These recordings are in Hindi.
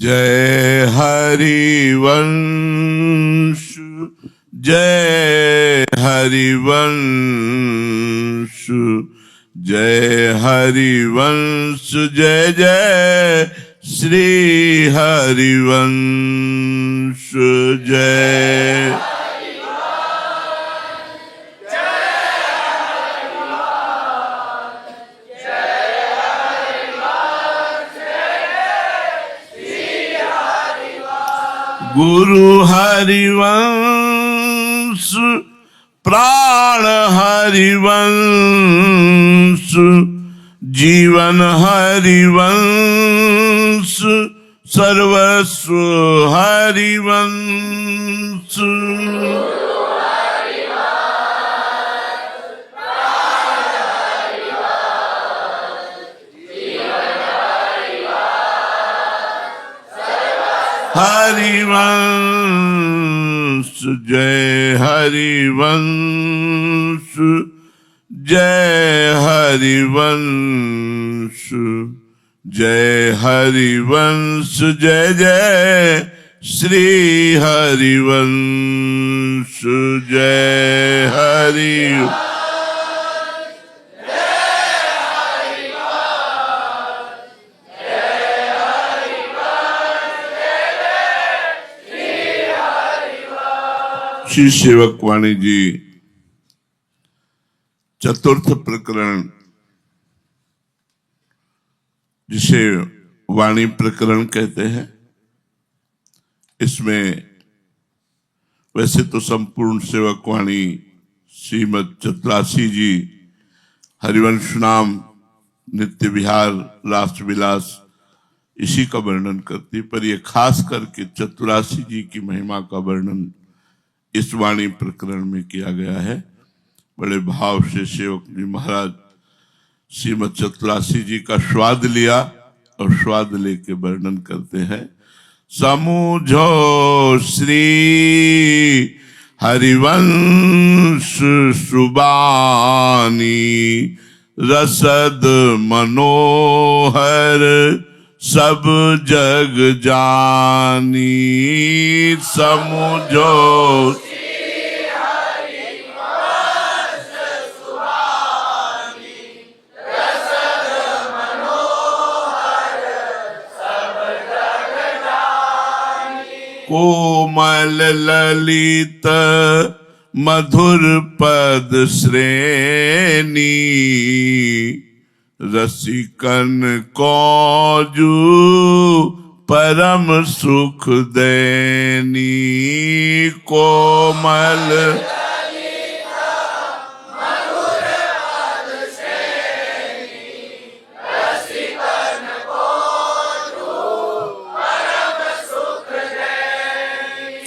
जय हरिवंश जय हरिवंश जय हरिवंश जय जय श्री हरिवंश जय गुरु हरिवंश प्राण हरिवंश जीवन हरिवंश सर्वस्व हरिवंश हरिवंश जय हरिवंश जय हरिवंश जय हरिवंश जय जय श्री हरिवंश जय हरि श्री सेवक वाणी जी चतुर्थ प्रकरण, जिसे वाणी प्रकरण कहते हैं, इसमें वैसे तो संपूर्ण सेवक वाणी श्रीमद चतुरासी जी हरिवंश नाम, नित्य विहार, रास विलास इसी का वर्णन करती, पर यह खास करके चतुरासी जी की महिमा का वर्णन इस वाणी प्रकरण में किया गया है। बड़े भाव से सेवक जी महाराज श्रीमद चतुरासी जी का स्वाद लिया और स्वाद लेके वर्णन करते हैं। समझो श्री हरिवंश सुबानी रसद मनोहर सब जग जानी। समझो कोमल ललित मधुर पद श्रेणी रसिकन कौजू परम सुख देनी। कोमल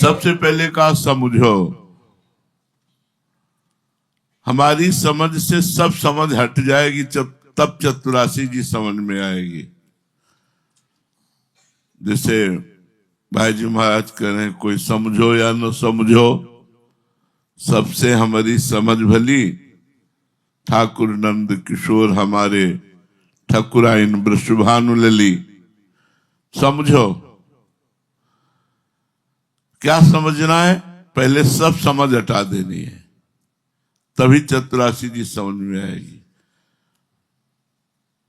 सबसे पहले कहा समझो। हमारी समझ से सब समझ हट जाएगी, तब चतुरासी जी समझ में आएगी। जैसे भाई जी महाराज कह रहे हैं, कोई समझो या न समझो, सबसे हमारी समझ भली। ठाकुर नंद किशोर हमारे ठकुराइन वृषभानु लली। समझो, क्या समझना है? पहले सब समझ हटा देनी है, तभी चतुरासी जी समझ में आएगी।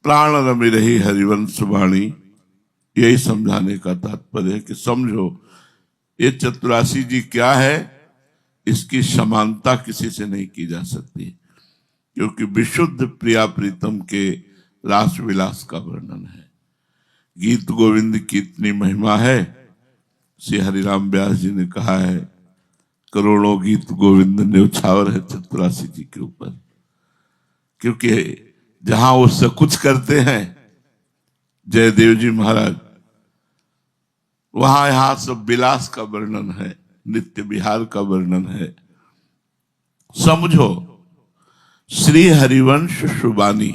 प्राण रमि रही हरिवंश वाणी, यही समझाने का तात्पर्य है कि समझो ये चतुरासी जी क्या है, इसकी समानता किसी से नहीं की जा सकती, क्योंकि विशुद्ध प्रिया प्रीतम के रास विलास का वर्णन है। गीत गोविंद की इतनी महिमा है, श्री हरिराम व्यास जी ने कहा है, करोड़ों गीत गोविंद ने उछावर है चतुरासी जी के ऊपर, क्योंकि जहां वो सब कुछ करते हैं जयदेव जी महाराज, वहां यहां सब विलास का वर्णन है, नित्य विहार का वर्णन है। समझो श्री हरिवंश सुबानी।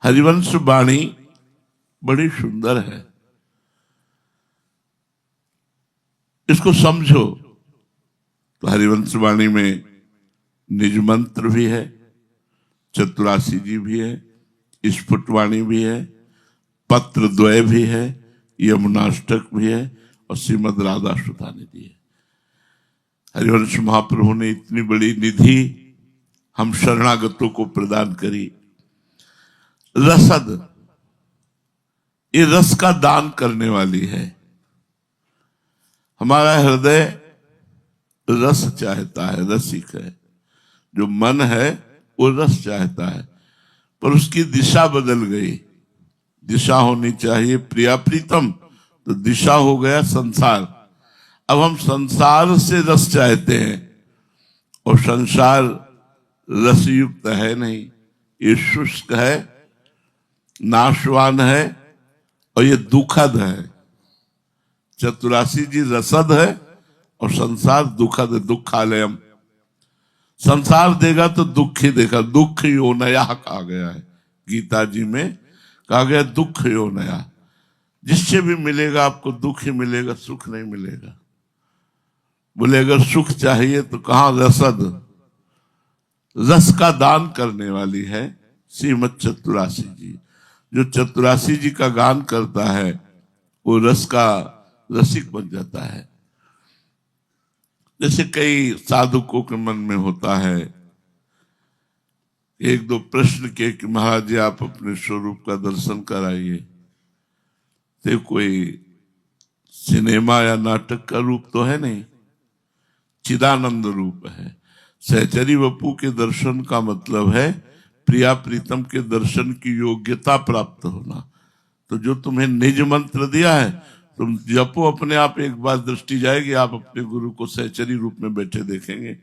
हरिवंश वाणी बड़ी सुंदर है, इसको समझो। तो हरिवंश वाणी में निज मंत्र भी है, चतुरासी जी भी है, स्फुटवाणी भी है, पत्र द्वय भी है, यमुनाष्टक भी है और श्रीमद राधा सुधा निधि है। हरिवंश महाप्रभु ने इतनी बड़ी निधि हम शरणागतों को प्रदान करी। रसद, ये रस का दान करने वाली है। हमारा हृदय रस चाहता है, रसिक है। जो मन है वो रस चाहता है, पर उसकी दिशा बदल गई। दिशा होनी चाहिए प्रिया प्रीतम, तो दिशा हो गया संसार। अब हम संसार से रस चाहते हैं और संसार रसयुक्त है नहीं, ये शुष्क है, नाशवान है और ये दुखद है। चतुरासी जी रसद है और संसार दुखद है, दुखालयम। संसार देगा तो दुख ही देगा, दुख योनया कहा गया है गीता जी में, कहा गया दुख योनया। जिससे भी मिलेगा आपको दुख ही मिलेगा, सुख नहीं मिलेगा। बोले अगर सुख चाहिए तो कहाँ, रसद, रस का दान करने वाली है श्रीमद चतुरासी जी। जो चतुरासी जी का गान करता है वो रस का रसिक बन जाता है। जैसे कई साधुकों के मन में होता है, एक दो प्रश्न के कि महाराज जी आप अपने स्वरूप का दर्शन कराइए। तो कोई सिनेमा या नाटक का रूप तो है नहीं, चिदानंद रूप है। सहचरी वपू के दर्शन का मतलब है प्रिया प्रीतम के दर्शन की योग्यता प्राप्त होना। तो जो तुम्हें निज मंत्र दिया है तुम जपो अपने आप, एक बार दृष्टि जाएगी, आप अपने गुरु को सहचरी रूप में बैठे देखेंगे।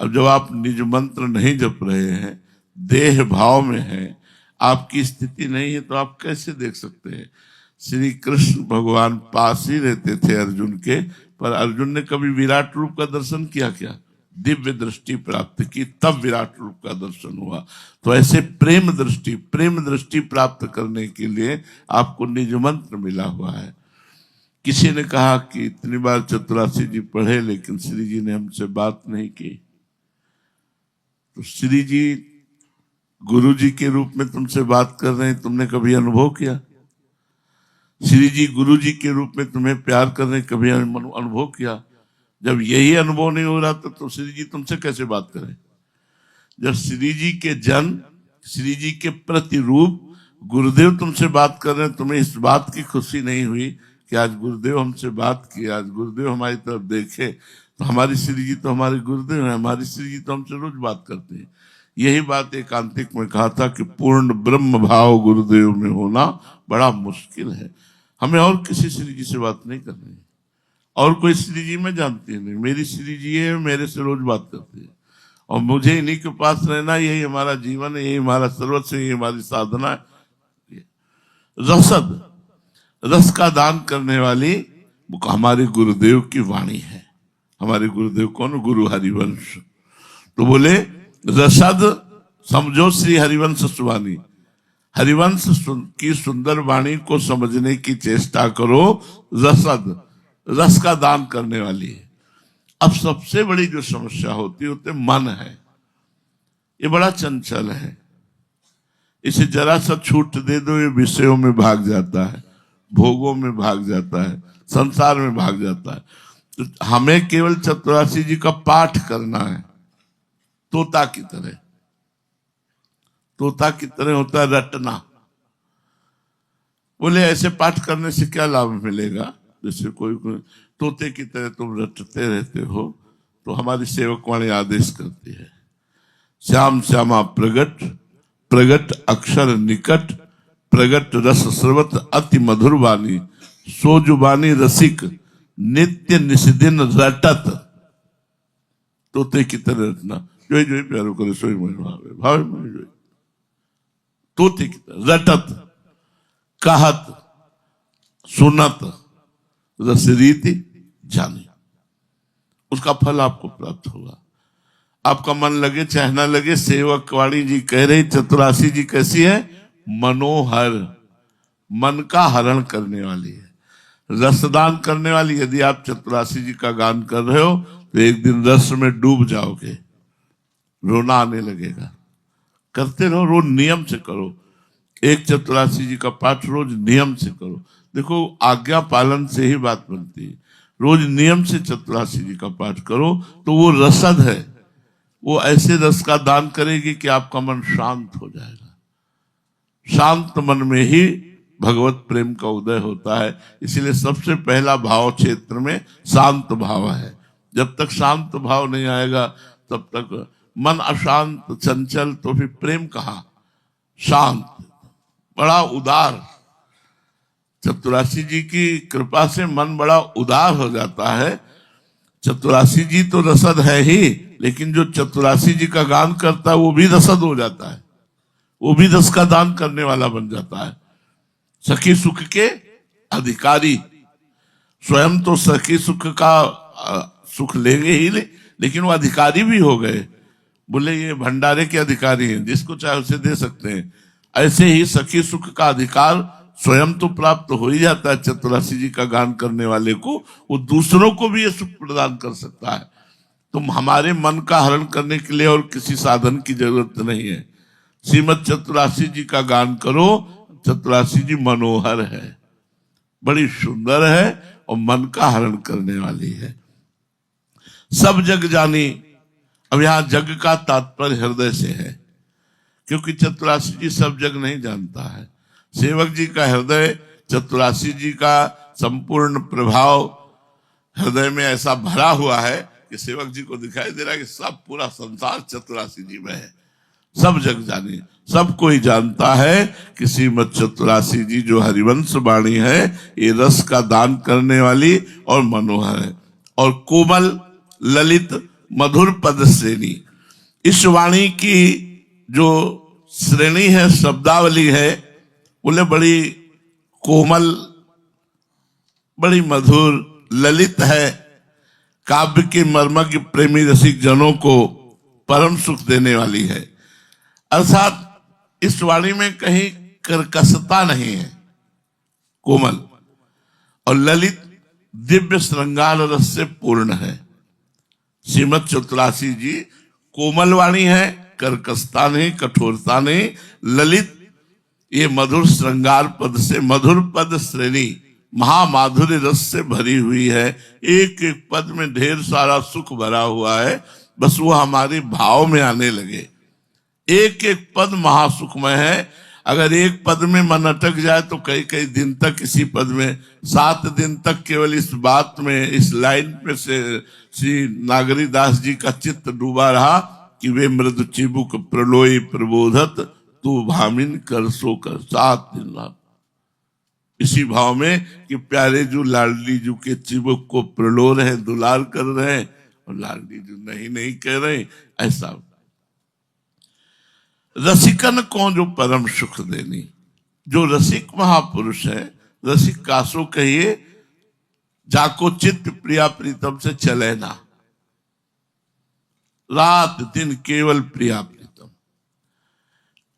अब जब आप निज मंत्र नहीं जप रहे हैं, देह भाव में है, आपकी स्थिति नहीं है, तो आप कैसे देख सकते हैं? श्री कृष्ण भगवान पास ही रहते थे अर्जुन के, पर अर्जुन ने कभी विराट रूप का दर्शन किया क्या? दिव्य दृष्टि प्राप्त की, तब विराट रूप का दर्शन हुआ। तो ऐसे प्रेम दृष्टि प्राप्त करने के लिए आपको निज मंत्र मिला हुआ है। किसी ने कहा कि इतनी बार चतुरासी जी पढ़े लेकिन श्री जी ने हमसे बात नहीं की। तो श्री जी गुरु जी के रूप में तुमसे बात कर रहे हैं, तुमने कभी अनुभव किया? श्री जी गुरु जी के रूप में तुम्हें प्यार कर रहे हैं, कभी अनुभव किया? जब यही अनुभव नहीं हो रहा तो श्री जी तुमसे कैसे बात करें? जब श्री जी के जन, श्री जी के प्रतिरूप गुरुदेव तुमसे बात कर रहे हैं, तुम्हें इस बात की खुशी नहीं हुई कि आज गुरुदेव हमसे बात की, आज गुरुदेव हमारी तरफ देखे? तो हमारी श्री जी तो हमारे गुरुदेव हैं, हमारी श्री जी तो हमसे रोज बात करते हैं। यही बात एकांतिक में कहा था कि पूर्ण ब्रह्म भाव गुरुदेव में होना बड़ा मुश्किल है। हमें और किसी श्री जी से बात नहीं करनी, और कोई श्री जी मैं जानती नहीं। मेरी श्री जी है, मेरे से रोज बात करती है और मुझे इन्हीं के पास रहना, यही हमारा जीवन है, यही हमारा सर्वस्व, यही हमारी साधना है। रसद, रस का दान करने वाली हमारे गुरुदेव की वाणी है। हमारे गुरुदेव कौन? गुरु हरिवंश। तो बोले रसद, समझो श्री हरिवंश सुवानी। हरिवंश की सुंदर वाणी को समझने की चेष्टा करो। रसद, रस का दान करने वाली है। अब सबसे बड़ी जो समस्या होती है मन है। ये बड़ा चंचल है, इसे जरा सा छूट दे दो, ये विषयों में भाग जाता है, भोगों में भाग जाता है, संसार में भाग जाता है। तो हमें केवल चतुरासी जी का पाठ करना है, तोता की तरह। तोता की तरह होता है रटना। बोले ऐसे पाठ करने से क्या लाभ मिलेगा? जैसे कोई तोते की तरह तुम रटते रहते हो, तो हमारी सेवकवाणी आदेश करती है, श्याम श्यामा प्रगट, प्रगट अक्षर निकट, प्रगट रस सर्वत अति मधुर वाणी, सो जुबानी रसिक नित्य निषदिन रटत। तोते की तरह रटना, जो जो प्यारो करे सोई मोहि भावे, भावे मोहि जोई। तोते की तरह रटत, कहत, सुनत, रस रीति जाने, उसका फल आपको प्राप्त होगा। आपका मन लगे चाहे ना लगे। सेवक वाणी जी कह रही चतुरासी जी कैसी है? मनोहर, मन का हरण करने वाली है, रसदान करने वाली। यदि आप चतुरासी जी का गान कर रहे हो तो एक दिन रस में डूब जाओगे, रोना आने लगेगा। करते रहो, रोज नियम से करो। एक चतुरासी जी का पाठ रोज नियम से करो, देखो, आज्ञा पालन से ही बात बनती है। रोज नियम से चतुरासी जी का पाठ करो तो वो रसद है, वो ऐसे रस का दान करेगी कि आपका मन शांत हो जाएगा। शांत मन में ही भगवत प्रेम का उदय होता है। इसलिए सबसे पहला भाव क्षेत्र में शांत भाव है। जब तक शांत भाव नहीं आएगा तब तक मन अशांत चंचल, तो फिर प्रेम कहाँ? शांत, बड़ा उदार। चतुरासी जी की कृपा से मन बड़ा उदार हो जाता है। चतुरासी जी तो रसद है ही, लेकिन जो चतुरासी जी का गान करता है वो भी रसद हो जाता है, वो भी रस का दान करने वाला बन जाता है। सखी सुख के अधिकारी, स्वयं तो सखी सुख का सुख लेंगे ही लेकिन वो अधिकारी भी हो गए। बोले ये भंडारे के अधिकारी हैं, जिसको चाहे उसे दे सकते हैं। ऐसे ही सखी सुख का अधिकार स्वयं तो प्राप्त हो ही जाता है चतुरासी जी का गान करने वाले को, वो दूसरों को भी ये सुख प्रदान कर सकता है। तुम हमारे मन का हरण करने के लिए और किसी साधन की जरूरत नहीं है। श्रीमद चतुरासी जी का गान करो। चतुरासी जी मनोहर है, बड़ी सुंदर है और मन का हरण करने वाली है। सब जग जानी, अब यहां जग का तात्पर्य हृदय से है, क्योंकि चतुरासी जी सब जग नहीं जानता है। सेवक जी का हृदय चतुरासी जी का संपूर्ण प्रभाव हृदय में ऐसा भरा हुआ है कि सेवक जी को दिखाई दे रहा है कि सब पूरा संसार चतुरासी जी में है। सब जग जानी, सब कोई जानता है कि श्रीमद चतुरासी जी जो हरिवंश वाणी है, ये रस का दान करने वाली और मनोहर है। और कोमल ललित मधुर पद श्रेणी, इस वाणी की जो श्रेणी है, शब्दावली है, बोले बड़ी कोमल, बड़ी मधुर, ललित है। काव्य के मर्मज्ञ प्रेमी रसिक जनों को परम सुख देने वाली है। अर्थात इस वाणी में कहीं कर्कशता नहीं है। कोमल और ललित दिव्य श्रृंगार रस से पूर्ण है। श्रीमद चतुरासी जी कोमल वाणी है, कर्कशता नहीं, कठोरता नहीं। ललित, ये मधुर श्रृंगार पद से, मधुर पद श्रेणी महामाधुर्य रस से भरी हुई है। एक एक पद में ढेर सारा सुख भरा हुआ है, बस वो हमारे भाव में आने लगे। एक एक पद महासुखमय है। अगर एक पद में मन अटक जाए तो कई कई दिन तक इसी पद में, 7 दिन तक केवल इस बात में, इस लाइन पे से श्री नागरी दास जी का चित्त डूबा रहा कि वे मृदु चिबुक प्रलोई प्रबोधत तू भामिन कर सो कर। 7 दिन रहा इसी भाव में कि प्यारे जू लाडली जू के चिबुक को प्रलो रहे, दुलार कर रहे हैं, और लाडली जू नहीं नहीं कह रहे। ऐसा रसिकन को जो परम सुख देनी, जो रसिक महापुरुष है, रसिक कासो कहिए जाको चित्त प्रिया प्रीतम से चले ना, रात दिन केवल प्रिया प्रीतम,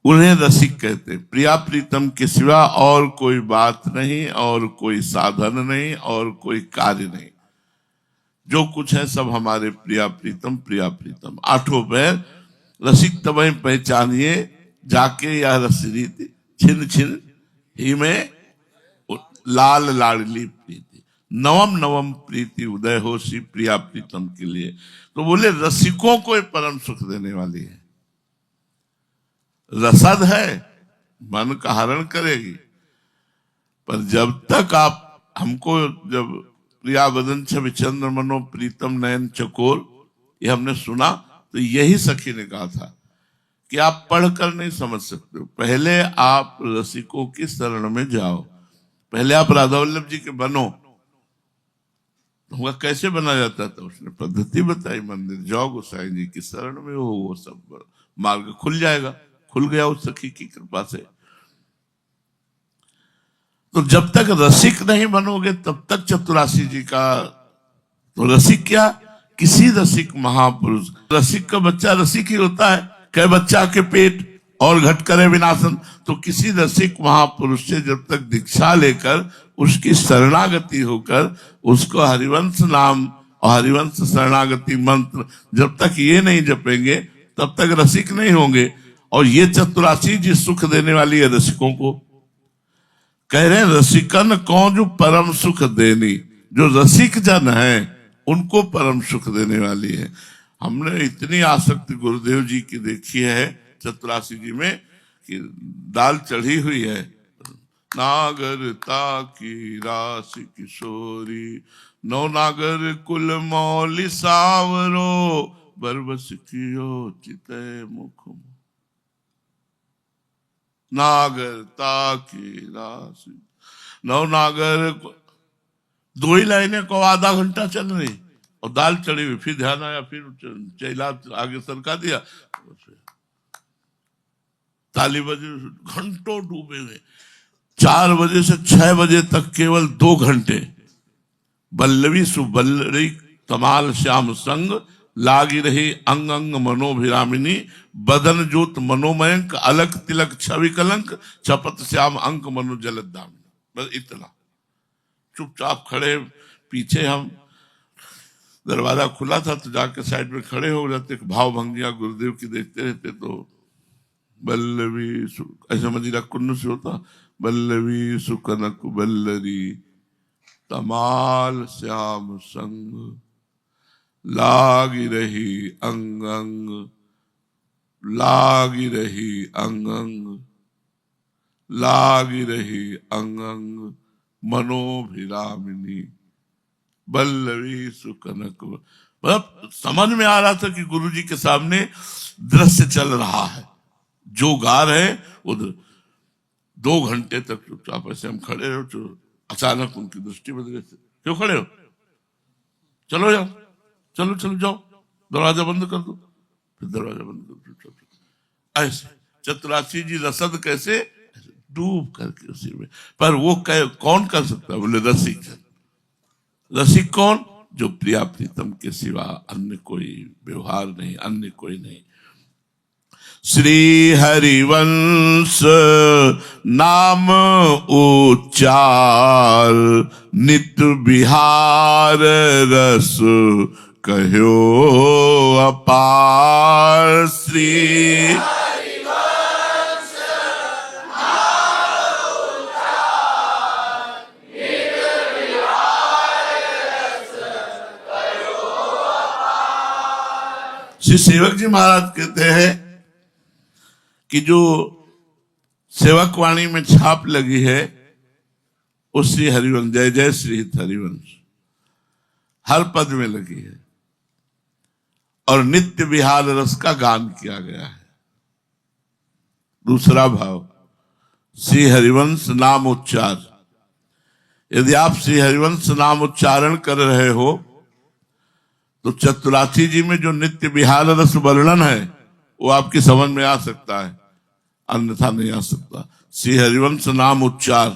उन्हें रसिक कहते हैं। प्रिया प्रीतम के सिवा और कोई बात नहीं, और कोई साधन नहीं, और कोई कार्य नहीं। जो कुछ है सब हमारे प्रिया प्रीतम, प्रिया प्रीतम। 8 पैर रसिक तबह पहचानिए जाके या रसरीति, छिन छिन ही में लाल लाडली प्रीति, नवम नवम प्रीति उदय हो श्री प्रिया प्रीतम के लिए। तो बोले रसिकों को परम सुख देने वाली है। रसद है, मन का हरण करेगी। पर जब तक आप हमको, जब प्रिया वदन छवि चंद्र मनो प्रीतम नयन चकोर, ये हमने सुना तो यही सखी ने कहा था कि आप पढ़कर नहीं समझ सकते हो। पहले आप रसिकों की शरण में जाओ, पहले आप राधा वल्लभ जी के बनो। तो कैसे बना जाता था, उसने पद्धति बताई। मंदिर जाओ, गोसाई जी की शरण में हो, वो सब मार्ग खुल जाएगा। खुल गया उस सखी की कृपा से। तो जब तक रसिक नहीं बनोगे तब तक चतुरासी जी का, तो रसिक क्या, किसी रसिक महापुरुष। रसिक का बच्चा रसिक ही होता है, कह बच्चा के पेट और घट करे विनाशन। तो किसी रसिक महापुरुष से जब तक दीक्षा लेकर, उसकी शरणागति होकर, उसको हरिवंश नाम और हरिवंश शरणागति मंत्र जब तक ये नहीं जपेंगे तब तक रसिक नहीं होंगे। और ये चतुरासी जी सुख देने वाली है रसिकों को। कह रहे रसिकन कौन जो परम सुख देनी, जो रसिक जन है उनको परम सुख देने वाली है। हमने इतनी आसक्ति गुरुदेव जी की देखी है चतुरासी जी में कि दाल चढ़ी हुई है, नागरता की राशि किशोरी, नौ नागर कुल मौली सावरो, बरबस कियो चिते मुख, नागरता की राशि, नौ नागर, दो ही लाइनें को आधा घंटा चल रही और दाल चढ़ी हुई, फिर ध्यान आया, फिर चैला आगे सरका दिया, ताली बजे, घंटों डूबे हुए। 4 बजे से 6 बजे तक केवल 2 घंटे बल्लवी सुबल्लरी तमाल श्याम संग, लागी रही अंग अंग मनोभिरामिनी, बदन जोत मनोमयंक, अलग तिलक छवि कलंक, चपत श्याम अंक मनो जलदामिनी। बस इतना। चुपचाप खड़े, पीछे हम दरवाजा खुला था तो जाके साइड में खड़े हो जाते, भाव भंगिया गुरुदेव की देखते रहते। तो बल्लवी ऐसा मजीरा कुन्न से होता, बल्लवी सुकनक बल्लरी तमाल श्याम संग, लागी रही अंग अंग, लागी रही अंग अंग, लागी रही अंग अंग मनोभिरामिनी, बल्लवी सुकनक। मतलब समझ में आ रहा था कि गुरु जी के सामने दृश्य चल रहा है, जो गा रहे उधर। 2 घंटे तक चुपचाप ऐसे हम खड़े हो, तो अचानक उनकी दृष्टि बदल गई। क्यों खड़े हो, चलो जाओ, चलो चलो जाओ, दरवाजा बंद कर दो। फिर दरवाजा बंद कर दो। ऐसे चतुरासी जी रसद कैसे डूब करके उसी में। पर वो कौन कर सकता है, बोले रसिक। रसिक कौन, जो प्रिया प्रीतम के सिवा अन्य कोई व्यवहार नहीं, अन्य कोई नहीं। श्री हरिवंश नाम उच्चार, नित्य बिहार रस कहो अपार। श्री हरिवंश नाम उच्चार, नित्य बिहार रस कहो अपार। श्री सेवक जी महाराज कहते हैं कि जो सेवक वाणी में छाप लगी है वो श्री हरिवंश, जय जय श्री हरिवंश हर पद में लगी है, और नित्य विहार रस का गान किया गया है। दूसरा भाव, श्री हरिवंश नाम उच्चार। यदि आप श्री हरिवंश नाम उच्चारण कर रहे हो तो चतुरासी जी में जो नित्य विहार रस वर्णन है वो आपकी समझ में आ सकता है, अन्यथा नहीं आ सकता। श्री हरिवंश नाम उच्चार,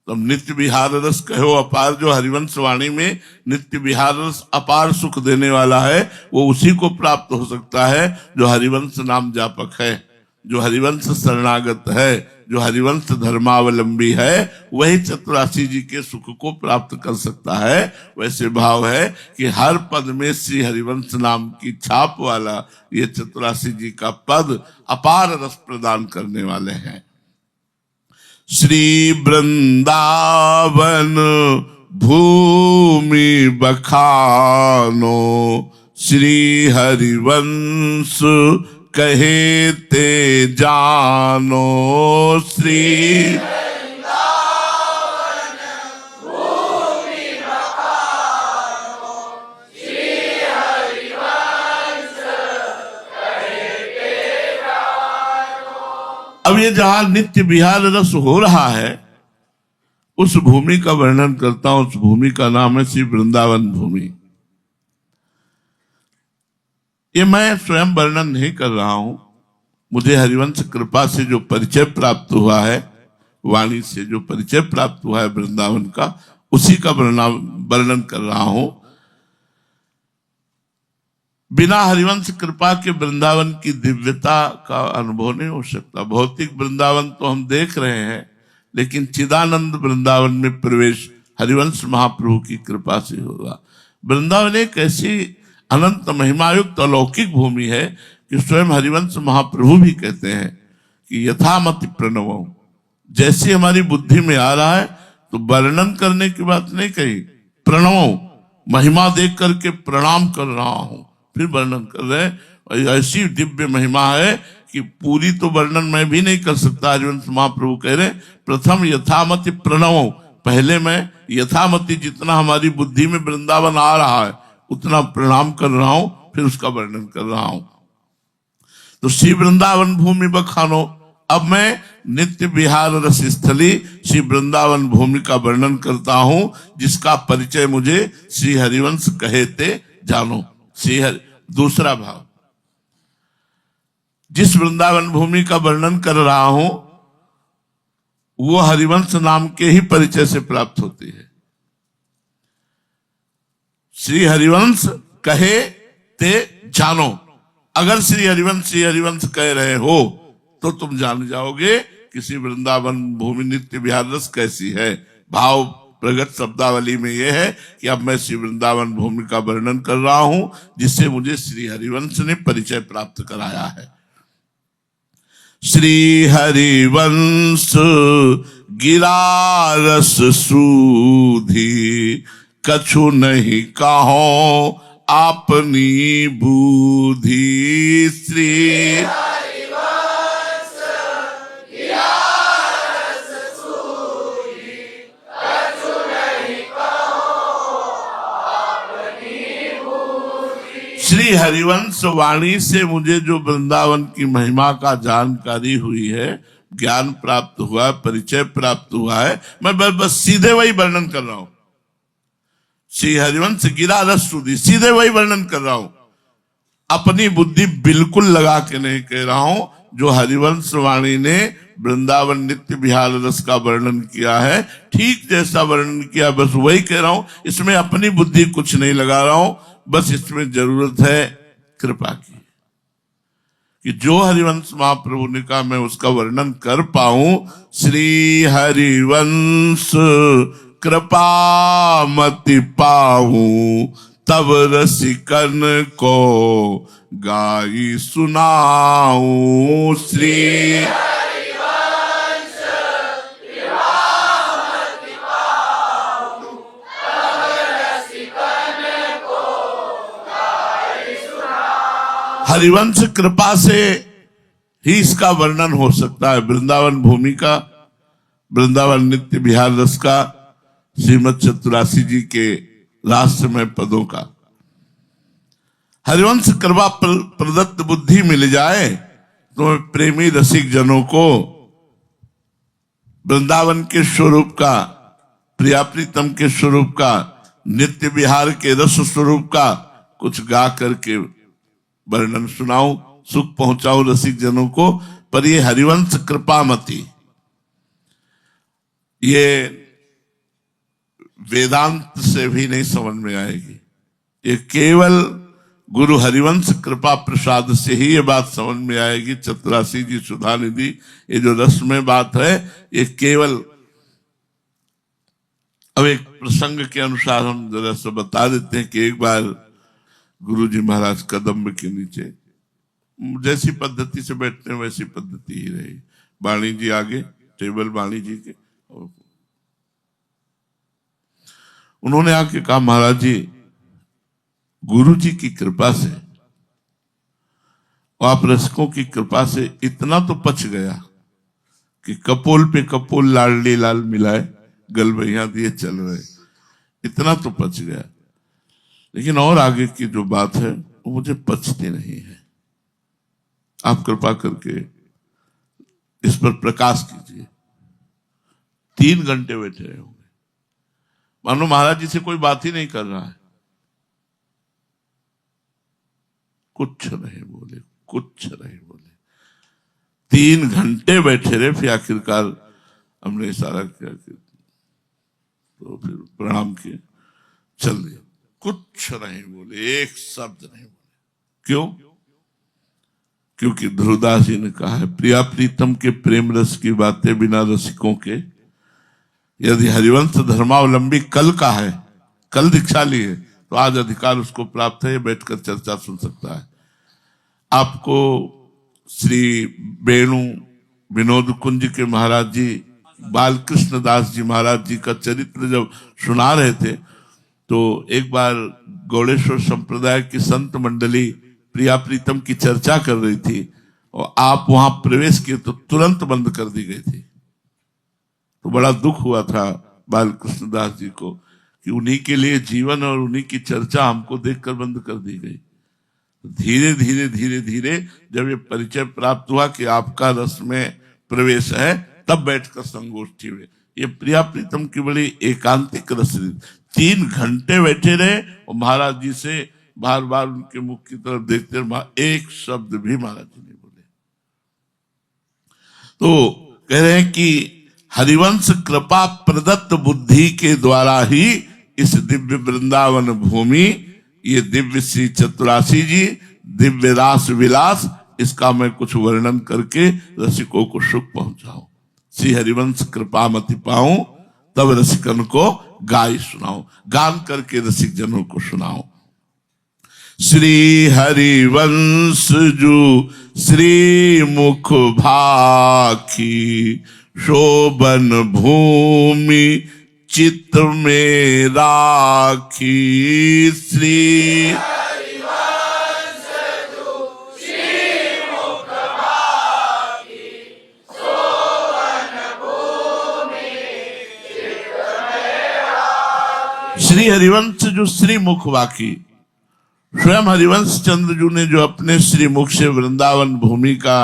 तब नित्य विहार रस कहो अपार। जो हरिवंश वाणी में नित्य विहार रस अपार सुख देने वाला है वो उसी को प्राप्त हो सकता है जो हरिवंश नाम जापक है, जो हरिवंश शरणागत है, जो हरिवंश धर्मावलंबी है, वही चतुरासी जी के सुख को प्राप्त कर सकता है। वैसे भाव है कि हर पद में श्री हरिवंश नाम की छाप वाला ये चतुरासी जी का पद अपार रस प्रदान करने वाले हैं। श्री वृंदावन भूमि बखानो, श्री हरिवंश कहे ते जानो। श्री वृंदावन भूमि बखानो, श्री हरिवंश कहे ते जानो। अब ये जहां नित्य विहार रस हो रहा है उस भूमि का वर्णन करता हूं। उस भूमि का नाम है श्री वृंदावन भूमि। ये मैं स्वयं वर्णन नहीं कर रहा हूं, मुझे हरिवंश कृपा से जो परिचय प्राप्त हुआ है, वाणी से जो परिचय प्राप्त हुआ है वृंदावन का, उसी का वर्णन कर रहा हूं। बिना हरिवंश कृपा के वृंदावन की दिव्यता का अनुभव नहीं हो सकता। भौतिक वृंदावन तो हम देख रहे हैं, लेकिन चिदानंद वृंदावन में प्रवेश हरिवंश महाप्रभु की कृपा से होगा। वृंदावन एक ऐसी अनंत महिमायुक्त अलौकिक भूमि है कि स्वयं हरिवंश महाप्रभु भी कहते हैं कि यथामति प्रणव, जैसी हमारी बुद्धि में आ रहा है, तो वर्णन करने की बात नहीं कही, प्रणव महिमा देख करके प्रणाम कर रहा हूं, फिर वर्णन कर रहे हैं। ऐसी दिव्य महिमा है कि पूरी तो वर्णन मैं भी नहीं कर सकता। हरिवंश महाप्रभु कह रहे प्रथम यथामति प्रणव, पहले मैं यथामति जितना हमारी बुद्धि में वृंदावन आ रहा है उतना प्रणाम कर रहा हूं, फिर उसका वर्णन कर रहा हूं। तो श्री वृंदावन भूमि बखानो, अब मैं नित्य विहार रस स्थली श्री वृंदावन भूमि का वर्णन करता हूं, जिसका परिचय मुझे श्री हरिवंश कहते जानो। श्री हरि, दूसरा भाव, जिस वृंदावन भूमि का वर्णन कर रहा हूं वो हरिवंश नाम के ही परिचय से प्राप्त होती है। श्री हरिवंश कहे ते जानो, अगर श्री हरिवंश कह रहे हो तो तुम जान जाओगे कि श्री वृंदावन भूमि नित्य विहार रस कैसी है। भाव प्रगट शब्दावली में यह है कि अब मैं श्री वृंदावन भूमि का वर्णन कर रहा हूं, जिससे मुझे श्री हरिवंश ने परिचय प्राप्त कराया है। श्री हरिवंश गिरा रस सूधी, कछु नहीं कहो अपनी बुद्धि। श्री हरिवंश गिरा रस सूधी, कछु नहीं कहो अपनी बुद्धि। श्री हरिवंश वाणी से मुझे जो वृंदावन की महिमा का जानकारी हुई है, ज्ञान प्राप्त हुआ, परिचय प्राप्त हुआ है, मैं बस सीधे वही वर्णन कर रहा हूं। श्री हरिवंश गिरा रस सूधी, सीधे वही वर्णन कर रहा हूं, अपनी बुद्धि बिल्कुल लगा के नहीं कह रहा हूं। जो हरिवंश वाणी ने वृंदावन नित्य विहार रस का वर्णन किया है, ठीक जैसा वर्णन किया बस वही कह रहा हूं। इसमें अपनी बुद्धि कुछ नहीं लगा रहा हूं, बस इसमें जरूरत है कृपा की, कि जो हरिवंश महाप्रभु ने कहा मैं उसका वर्णन कर पाऊं। श्री हरिवंश कृपा मति पाऊं, तब रसिकन को गाई सुनाऊं। श्री हरिवंश कृपा मति पाऊं, तब रसिकन को गाई सुनाऊं। हरिवंश कृपा से ही इसका वर्णन हो सकता है, वृंदावन भूमि का, वृंदावन नित्य विहार रस का, श्रीमद चतुरासी जी के राष्ट्रमय पदों का। हरिवंश कृपा प्रदत्त बुद्धि मिल जाए तो प्रेमी रसिक जनों को वृंदावन के स्वरूप का, प्रिया प्रीतम के स्वरूप का, नित्य विहार के रस स्वरूप का कुछ गा करके वर्णन सुनाऊं, सुख पहुंचाऊं रसिक जनों को। पर ये हरिवंश कृपामति, ये वेदांत से भी नहीं समझ में आएगी। ये केवल गुरु हरिवंश कृपा प्रसाद से ही ये बात समझ में आएगी। चतुरासी जी सुधा निधि, ये जो रस में बात है, ये केवल, अब एक प्रसंग के अनुसार हम जरा सा बता देते हैं कि एक बार गुरु जी महाराज कदम्ब के नीचे, जैसी पद्धति से बैठते हैं वैसी पद्धति ही रही, वाणी जी आगे, टेबल वाणी जी के, उन्होंने आके कहा महाराज जी, गुरु जी की कृपा से, आप रसिकों की कृपा से इतना तो पच गया कि कपोल पे कपोल लाडली लाल मिलाए गलबैया दिए चल रहे, इतना तो पच गया। लेकिन और आगे की जो बात है वो मुझे पचती नहीं है। आप कृपा करके इस पर प्रकाश कीजिए। 3 घंटे बैठे रहे होंगे, मानो महाराज जी से कोई बात ही नहीं कर रहा है, कुछ नहीं बोले, कुछ नहीं बोले। 3 घंटे बैठे रहे, फिर आखिरकार हमने इशारा किया कि तो फिर प्रणाम किए, चल दिया। कुछ नहीं बोले, एक शब्द नहीं बोले। क्यों? क्योंकि ध्रुवदास जी ने कहा है, प्रिया प्रीतम के प्रेम रस की बातें बिना रसिकों के, यदि हरिवंश धर्मावलंबी कल का है, कल दीक्षा ली है, तो आज अधिकार उसको प्राप्त है, बैठकर चर्चा सुन सकता है। आपको श्री वेणु विनोद कुंज के महाराज जी बालकृष्ण दास जी महाराज जी का चरित्र जब सुना रहे थे, तो एक बार गौड़ेश्वर संप्रदाय की संत मंडली प्रिया प्रीतम की चर्चा कर रही थी और आप वहां प्रवेश किए तो तुरंत बंद कर दी गई थी। तो बड़ा दुख हुआ था बालकृष्ण दास जी को कि उन्हीं के लिए जीवन और उन्हीं की चर्चा हमको देखकर बंद कर दी गई। धीरे धीरे धीरे धीरे जब ये परिचय प्राप्त हुआ कि आपका रस में प्रवेश है, तब बैठकर संगोष्ठी हुए। ये प्रिया प्रीतम की बड़ी एकांतिक रस, 3 घंटे बैठे रहे और महाराज जी से बार बार उनके मुख की तरफ देखते रहे, एक शब्द भी महाराज जी नहीं बोले। तो कह रहे हैं कि हरिवंश कृपा प्रदत्त बुद्धि के द्वारा ही इस दिव्य वृंदावन भूमि, ये दिव्य श्री चतुरासी जी, दिव्य रास विलास, इसका मैं कुछ वर्णन करके रसिकों को सुख पहुंचाऊं। श्री हरिवंश कृपा मति पाऊं, तब रसिकन को गाय सुनाऊं, गान करके रसिक जनों को सुनाऊं। श्री हरिवंश जू श्री मुख भाखी, शोभन भूमि चित्त में राखी। श्री हरिवंश जू श्री मुख भाखी, शोभन भूमि चित्त में राखी। श्री हरिवंश जू श्री मुख वाकी, स्वयं हरिवंश चंद्र जू ने जो अपने श्रीमुख से वृंदावन भूमि का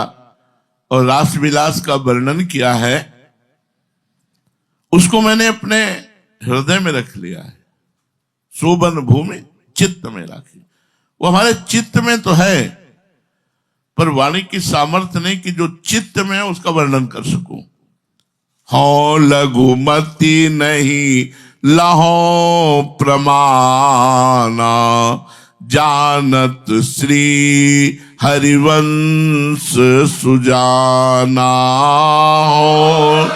और रास विलास का वर्णन किया है, उसको मैंने अपने हृदय में रख लिया है। शोभन भूमि चित्त में राखी, वो हमारे चित्त में तो है, पर वाणी की सामर्थ्य नहीं कि जो चित्त में है उसका वर्णन कर सकूं। हो लघुमती नहीं लहो प्रमाना, जानत श्री हरिवंश सुजाना। हो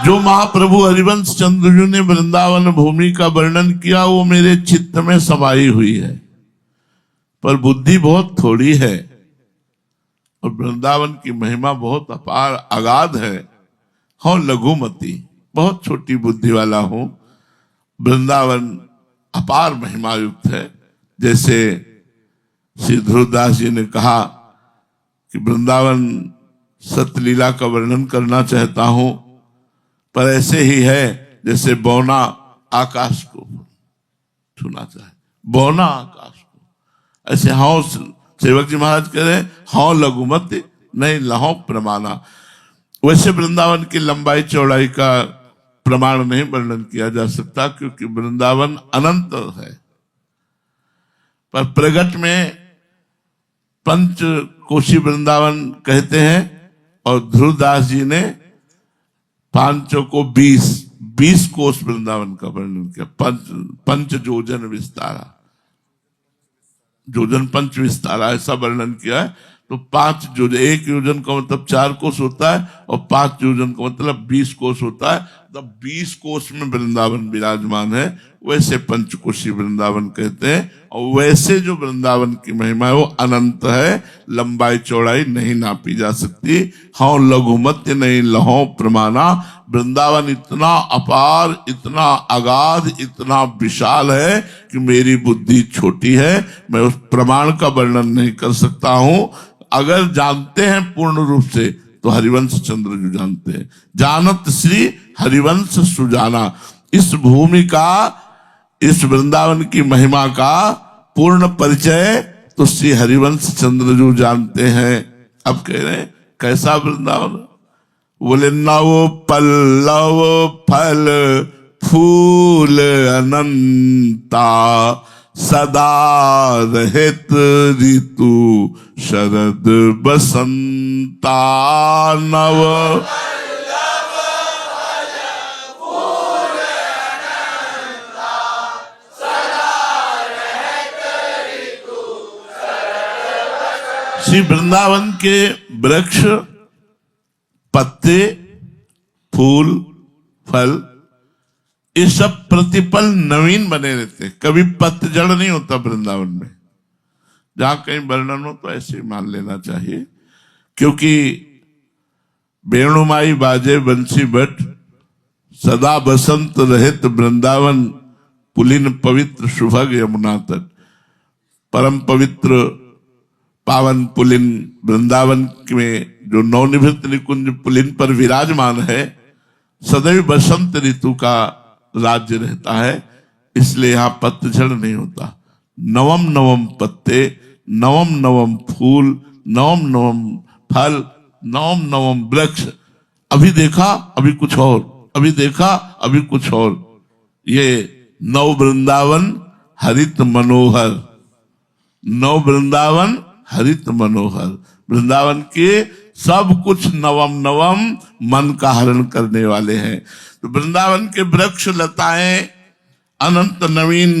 जो महाप्रभु हरिवंश चंद्रजू ने वृंदावन भूमि का वर्णन किया, वो मेरे चित्त में समाई हुई है, पर बुद्धि बहुत थोड़ी है और वृंदावन की महिमा बहुत अपार अगाध है। हाँ लघुमती, बहुत छोटी बुद्धि वाला हूं। वृंदावन अपार महिमा युक्त है। जैसे श्री ध्रुवदास जी ने कहा कि वृंदावन सतलीला का वर्णन करना चाहता हूं, पर ऐसे ही है जैसे बौना आकाश को छूना चाहे, बौना आकाश को। ऐसे हाँ सेवक जी महाराज कह रहे हैं, हाँ लघुमती नहीं लहो प्रमाणा। वैसे वृंदावन की लंबाई चौड़ाई का प्रमाण नहीं वर्णन किया जा सकता, क्योंकि वृंदावन अनंत है। पर प्रगट में पंच कोशी वृंदावन कहते हैं और ध्रुवदास जी ने पांचों को 20 कोष वृंदावन का वर्णन किया। पंच जोजन विस्तारा, योजन पंच विस्तारा ऐसा वर्णन किया है। तो 5 योजन, 1 योजन का मतलब 4 कोष होता है और 5 योजन का मतलब 20 कोष होता है। तब 20 कोष में वृंदावन विराजमान है, वैसे पंचकोशी वृंदावन कहते हैं। और वैसे जो वृंदावन की महिमा है वो अनंत है, लंबाई चौड़ाई नहीं नापी जा सकती। हाँ लघुमत्य नहीं लहो प्रमाणा, वृंदावन इतना अपार, इतना अगाध, इतना विशाल है कि मेरी बुद्धि छोटी है, मैं उस प्रमाण का वर्णन नहीं कर सकता हूं। अगर जानते हैं पूर्ण रूप से तो हरिवंश चंद्र जो जानते हैं, जानत श्री हरिवंश सुजाना। इस भूमि का, इस वृंदावन की महिमा का पूर्ण परिचय तो श्री हरिवंश चंद्र जो जानते हैं। अब कह रहे हैं कैसा वृंदावन? बोले नव पल्लव फल फूल अनंता, सदा रहित ऋतु शरद बसंता। नव श्री वृंदावन के वृक्ष, पत्ते, फूल, फल ये सब प्रतिपल नवीन बने रहते, कभी पतझड़ नहीं होता वृंदावन में। जहां कहीं वर्णन हो तो ऐसे ही मान लेना चाहिए, क्योंकि वेणुमाई बाजे बंसी बट, सदा बसंत रहित वृंदावन, पुलिन पवित्र सुभग यमुना तट। परम पवित्र पावन पुलिन वृंदावन में जो नवनिभृत निकुंज पुलिन पर विराजमान है, सदैव बसंत ऋतु का राज्य रहता है, इसलिए यहां पतझड़ नहीं होता। नवम नवम पत्ते, नवम नवम फूल, नवम नवम फल, नवम नवम वृक्ष। अभी देखा अभी कुछ और, अभी देखा अभी कुछ और। ये नव वृंदावन हरित मनोहर, नव वृंदावन हरित मनोहर। वृंदावन के सब कुछ नवम नवम मन का हरण करने वाले हैं। तो वृंदावन के वृक्ष लताएं, अनंत नवीन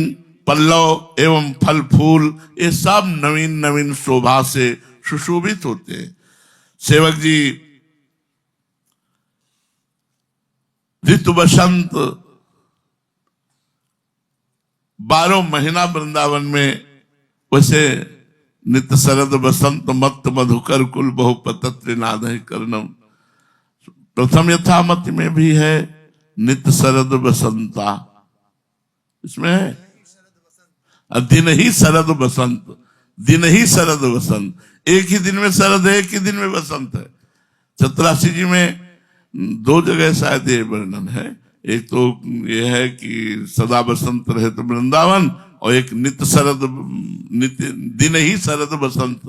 पल्लव एवं फल फूल, ये सब नवीन नवीन शोभा से सुशोभित होते हैं। सेवक जी ऋतु बसंत 12 महीना वृंदावन में, वैसे नित्य शरद बसंत मत मधुकर कुल बहुपतत्र नाद कर्णम। प्रथम यथामति में भी है नित्य शरद बसंता, इसमें है दिन ही शरद बसंत, दिन ही शरद बसंत। एक ही दिन में शरद है, एक ही दिन में बसंत है। चतुरासी जी में 2 जगह शायद ये वर्णन है। एक तो ये है कि सदा बसंत रहे तो वृंदावन, और एक नित्य शरद, नित्य दिन ही शरद बसंत।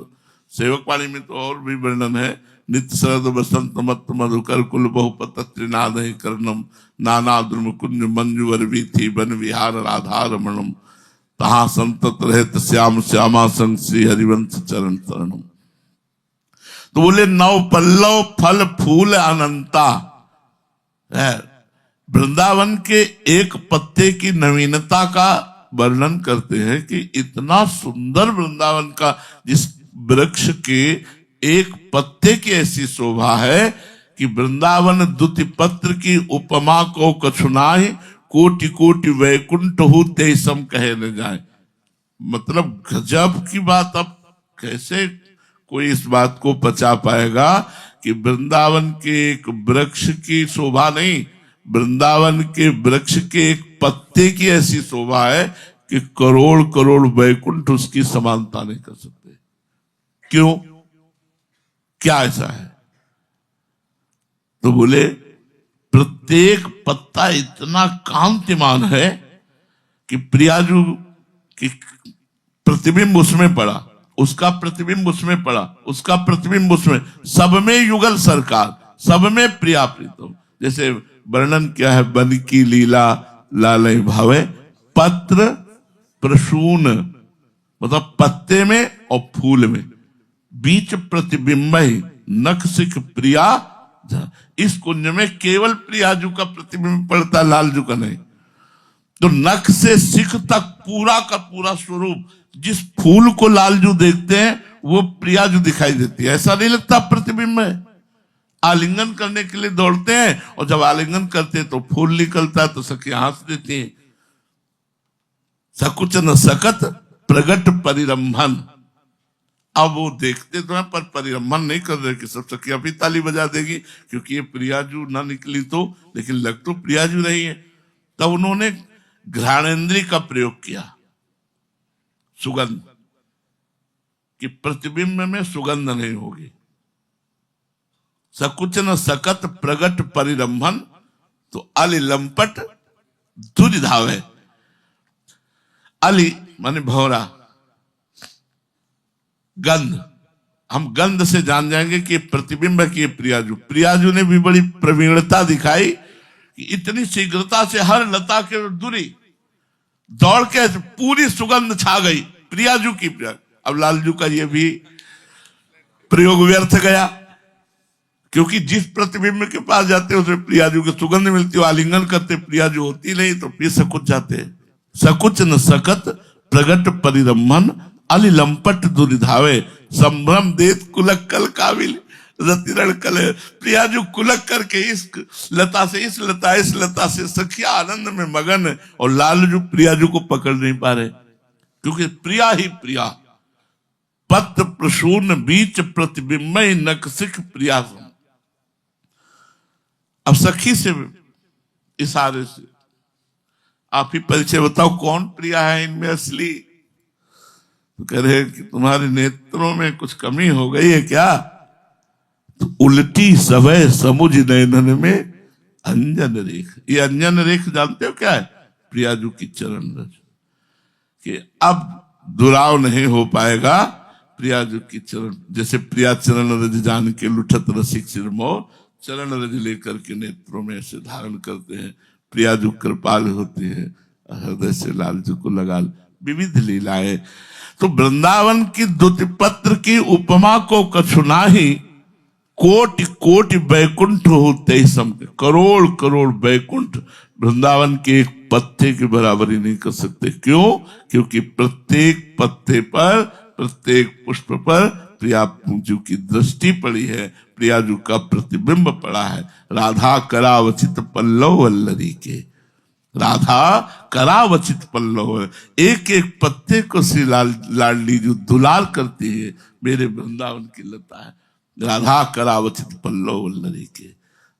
सेवक वाणी में तो और भी वर्णन है, नित्य शरद बसंत मत मधुकर कुल बहुपतत्र नाद कर्णम, नाना द्रुमकुंज मंजुवर वीथी वन विहार राधा रमणम, तहा संतत रहत श्याम श्यामा संग श्री हरिवंश चरण शरणम। तो बोले नव पल्लव फल फूल अनंता। वृंदावन के एक पत्ते की नवीनता का वर्णन करते हैं कि इतना सुंदर वृंदावन का, जिस वृक्ष के एक पत्ते की ऐसी शोभा है कि वृंदावन दुति पत्र की उपमा को कछुनाहि, कोटि कोटि वैकुंठ हो ते सम कहे न जाए। मतलब गजब की बात। अब कैसे कोई इस बात को पचा पाएगा कि वृंदावन के एक वृक्ष की शोभा नहीं, वृंदावन के वृक्ष के एक पत्ते की ऐसी शोभा है कि करोड़ करोड़ वैकुंठ उसकी समानता नहीं कर सकते। क्यों, क्या ऐसा है? तो बोले प्रत्येक पत्ता इतना कांतिमान है कि प्रियाजू की प्रतिबिंब उसमें पड़ा, उसका प्रतिबिंब उसमें पड़ा, उसका प्रतिबिंब उसमें, सब में युगल सरकार, सब में प्रिया प्रीतम। जैसे वर्णन क्या है, वन की लीला लालय भावे, पत्र प्रसून, मतलब पत्ते में और फूल में, बीच प्रतिबिंब ही नख सिख प्रिया। इस कुंज में केवल प्रियाजू का प्रतिबिंब पड़ता, लालजू का नहीं। तो नख से सिख तक पूरा का पूरा स्वरूप, जिस फूल को लालजू देखते हैं वो प्रियाजू दिखाई देती है। ऐसा नहीं लगता प्रतिबिंब है। आलिंगन करने के लिए दौड़ते हैं, और जब आलिंगन करते हैं तो फूल निकलता है तो सखियां हंस देती हैं। सकुच न सकत प्रगट परिरंभन। अब वो देखते तो हैं पर परिरंभन नहीं कर रहे कि सब सखियां भी ताली बजा देगी, क्योंकि ये प्रियाजू ना निकली तो, लेकिन लग तो प्रियाजू रही है। तब उन्होंने घ्राणेन्द्रिय का प्रयोग किया, सुगंध, कि प्रतिबिंब में सुगंध नहीं होगी। सकुच न सकत प्रगट परिरंभन, तो अली लंपट दुर्धावे। अली माने भौरा, गंध, हम गंध से जान जाएंगे कि प्रतिबिंब की ये प्रियाजू। प्रियाजू ने भी बड़ी प्रवीणता दिखाई कि इतनी शीघ्रता से हर लता के दूरी दौड़ के पूरी सुगंध छा गई प्रियाजू की। अब लालजू का ये भी प्रयोग व्यर्थ गया, क्योंकि जिस प्रतिबिंब के पास जाते हैं उसमें प्रियाजू की सुगंध मिलती है, आलिंगन करते प्रियाजू होती नहीं, तो फिर सकुच जाते। सकुच न सकत प्रगट परिरंभन, अली लंपट दुर्धावे, संभ्रम देत कुलक्कल काबिल। रतिरण कले प्रियाजू कुलक करके इस लता से इस लता से सखिया आनंद में मगन है, और लालजू प्रियाजू को पकड़ नहीं पा रहे, क्योंकि प्रिया ही प्रिया। पत्र प्रसून बीच प्रतिबिंब नकसिक प्रिया। अब सखी से इशारे से आप ही परिचय बताओ कौन प्रिया है इनमें असली। तो कह रहे कि तुम्हारे नेत्रों में कुछ कमी हो गई है क्या? तो उल्टी सवय समुझ नयनन में अंजन रेख। ये अंजन रेख जानते हो क्या है? प्रियाजू की चरण रज, कि अब दुराव नहीं हो पाएगा। प्रियाजू की चरण, जैसे प्रिया चरण रज जान के लुठत रसिक सिरमोर, चरण रज लेकर के नेत्रों में ऐसे धारण करते हैं। प्रियाजू कृपाल होती है, हृदय से लालजू को लगा। विविध लीलाएं। तो वृंदावन की द्युति पत्र की उपमा को कछुना ही, कोटि कोटि बैकुंठ होते ही सम, करोड़ करोड़ बैकुंठ वृंदावन के एक पत्ते की बराबरी नहीं कर सकते। क्यों? क्योंकि प्रत्येक पत्ते पर, प्रत्येक पुष्प पर प्रियाजू की दृष्टि पड़ी है, प्रियाजू का प्रतिबिंब पड़ा है। राधा करावचित पल्लव वल्लरी के, राधा करावचित पल्लव, एक एक पत्ते को श्री लाडली जो दुलार करती है, मेरे वृंदावन की लता है। राधा करावचित पल्लव वल्लरी के,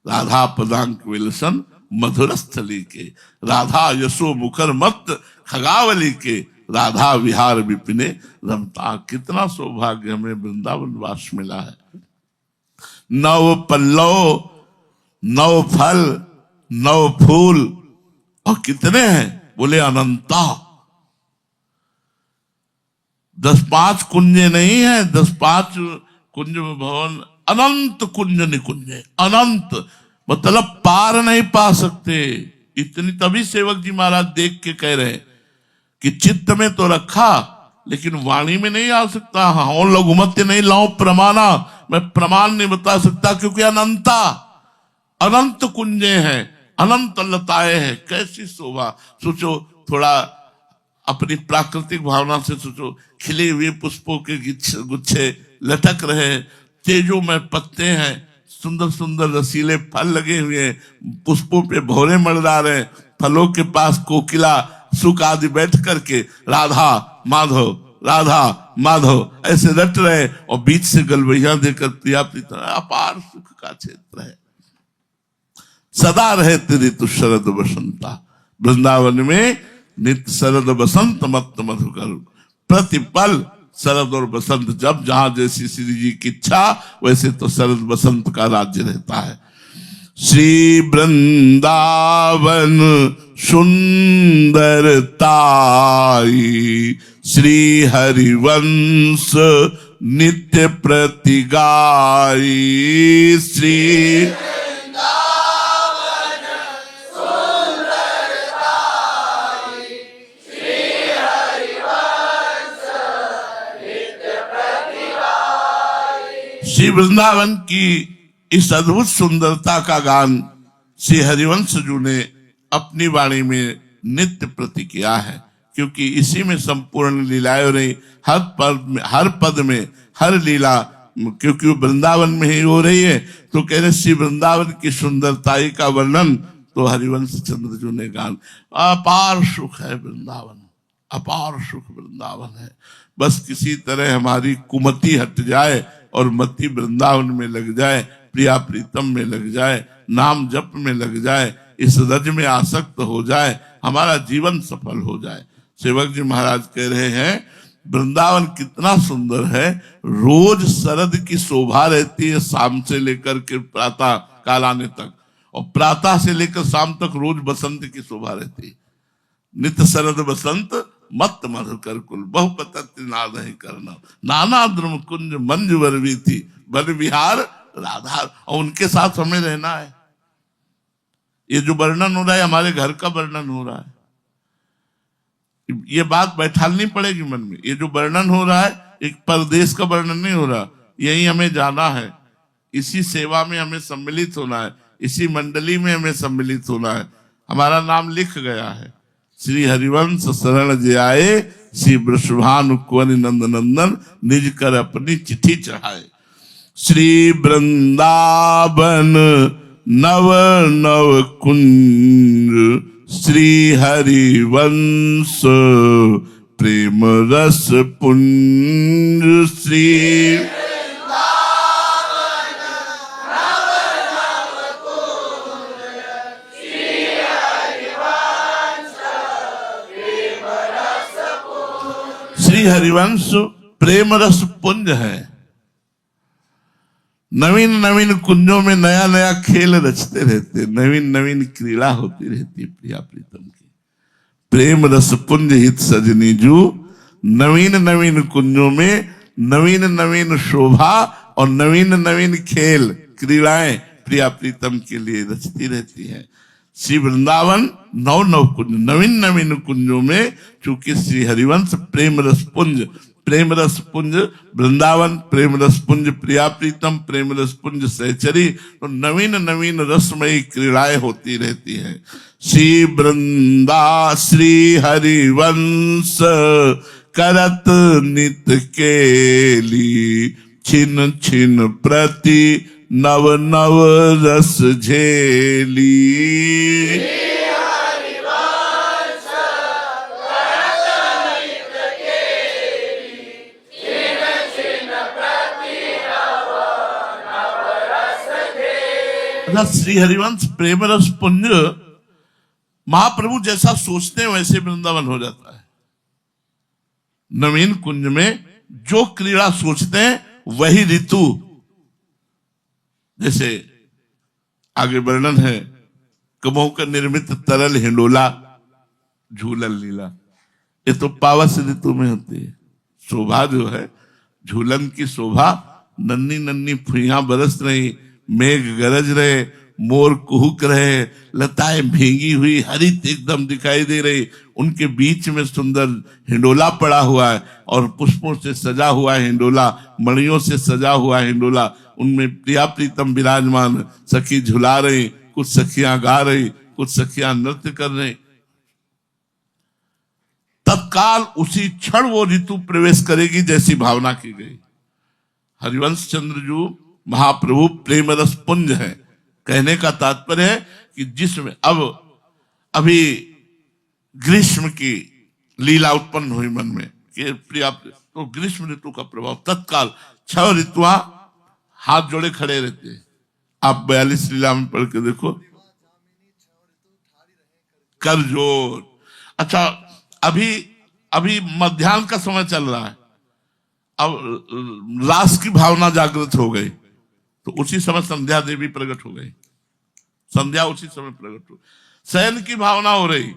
राधा पदांक विलसन मधुरस्थली के, राधा यशो मुखर मत खगावली के, राधा विहार विपिने रमता। कितना सौभाग्य हमें वृंदावन वास मिला है। नव पल्लव, नव फल, नव फूल, और कितने हैं? बोले अनंता। 10-5 कुंजे नहीं है, 10-5 कुंज भवन, अनंत कुंज निकुंजे, अनंत मतलब पार नहीं पा सकते इतनी। तभी सेवक जी महाराज देख के कह रहे हैं कि चित्त में तो रखा लेकिन वाणी में नहीं आ सकता। हाँ, लघुमत्य नहीं लाओ प्रमाणा, मैं प्रमाण नहीं बता सकता, क्योंकि अनंता, अनंत कुंजे हैं, अनंत लताएं हैं। कैसी शोभा! सोचो, थोड़ा अपनी प्राकृतिक भावना से सोचो, खिले हुए पुष्पों के गुच्छे लटक रहे, तेजों में पत्ते हैं, सुंदर सुंदर रसीले फल लगे हुए हैं, पुष्पों पे भौरे मंडरा रहे, फलों के पास कोकिला सुख आदि बैठ करके राधा माधव राधा माधव ऐसे रट रहे, और बीच से गलवैया देकर प्रिया प्रीतम। अपार सुख का क्षेत्र है। सदा रहे तेरी तु शरद बसंता, वृंदावन में नित्य शरद बसंत मत मधुकर, प्रतिपल शरद और बसंत, जब जहां जैसी श्री जी की इच्छा, वैसे तो शरद बसंत का राज्य रहता है। श्री वृंदावन सुंदरताई, श्री हरिवंश नित्य प्रतिगाई, श्री श्री वृंदावन की इस अद्भुत सुंदरता का गान श्री हरिवंश जी ने अपनी वाणी में नित्य प्रति किया है, क्योंकि इसी में संपूर्ण लीलाएं हो रही। हर पद में हर लीला, क्योंकि वृंदावन में ही हो रही है। तो कह रहे श्री वृंदावन की सुंदरताई का वर्णन तो हरिवंश चंद्र जी ने गान। अपार सुख है वृंदावन, अपार सुख वृंदावन है। बस किसी तरह हमारी कुमति हट जाए और मति वृंदावन में लग जाए, प्रिया प्रीतम में लग जाए, नाम जप में लग जाए, इस रज में आसक्त हो जाए, हमारा जीवन सफल हो जाए। सेवक जी महाराज कह रहे हैं वृंदावन कितना सुंदर है। रोज शरद की शोभा रहती है, शाम से लेकर के प्रातः काल आने तक, और प्रातः से लेकर शाम तक रोज बसंत की शोभा रहती है। नित्य शरद बसंत मत मधुकर कुल, बहुपतति नाद ही करना, नाना द्रुम कुंज मंजु वरवी थी, वन विहार राधा। और उनके साथ हमें रहना है। ये जो वर्णन हो रहा है हमारे घर का वर्णन हो रहा है, ये बात बैठालनी पड़ेगी मन में। ये जो वर्णन हो रहा है एक परदेश का वर्णन नहीं हो रहा, यही हमें जाना है, इसी सेवा में हमें सम्मिलित होना है, इसी मंडली में हमें सम्मिलित होना है। हमारा नाम लिख गया है, श्री हरिवंश शरण जे आए, श्री वृषभानु कुंवर नंद नंदन, निज कर अपनी चिट्ठी चढ़ाए। श्री वृंदावन नव नव कुंज, श्री हरिवंश प्रेम रस पुंज, श्री श्री हरिवंश प्रेम रस पुंज है। नवीन नवीन कुंजों में नया नया खेल रचते रहते, नवीन नवीन क्रीड़ा होती रहती है प्रिया प्रीतम की। प्रेम रस पुंज हित सजनी जू, नवीन नवीन कुंजों में नवीन नवीन शोभा और नवीन नवीन खेल क्रीड़ाएं प्रिया प्रीतम के लिए रचती रहती है। श्री वृंदावन नव नव कुंज, नवीन नवीन कुंजों में चूंकि श्री हरिवंश प्रेम रस पुंज, प्रेम रस पुंज वृंदावन, प्रेम रस पुंज प्रिया प्रीतम, प्रेम रस पुंज सहचरी, तो नवीन नवीन रसमयी क्रीड़ाएं होती रहती है। श्री वृंदा श्री हरिवंश करत नित केली, छिन छिन प्रति नव नव रस झेली। श्री हरिवंश प्रेम रस पुंज, महाप्रभु जैसा सोचते हैं वैसे वृंदावन हो जाता है। नवीन कुंज में जो क्रीड़ा सोचते हैं वही ऋतु, जैसे आगे वर्णन है, कमोह का निर्मित तरल हिंडोला झूलन लीला, ये तो पावस ऋतु में होती है। शोभा जो है, झूलन की शोभा, नन्ही नन्ही फुइयां बरस रही, मेघ गरज रहे, मोर कुहुक रहे, लताएं भींगी हुई हरित एकदम दिखाई दे रही, उनके बीच में सुंदर हिंडोला पड़ा हुआ है और पुष्पों से सजा हुआ है हिंडोला, मणियों से सजा हुआ है हिंडोला, उनमें प्रिया प्रीतम विराजमान, सखी झुला रही, कुछ सखियां गा रही, कुछ सखियां नृत्य कर रही। तत्काल उसी क्षण वो ऋतु प्रवेश करेगी जैसी भावना की गई। हरिवंश चंद्रजू महाप्रभु प्रेम रस पुंज है। कहने का तात्पर्य है कि जिसमें अब अभी ग्रीष्म की लीला उत्पन्न हुई मन में कि प्रिया, तो ग्रीष्म ऋतु का प्रभाव तत्काल 6 ऋतुआं हाथ जोड़े खड़े रहते हैं। आप 42 लीला में पढ़ के देखो, कर जोर। अच्छा, अभी मध्याह्न का समय चल रहा है, अब रास की भावना जागृत हो गई, तो उसी समय संध्या देवी प्रकट हो गई, संध्या उसी समय प्रकट हो, शयन की भावना हो रही,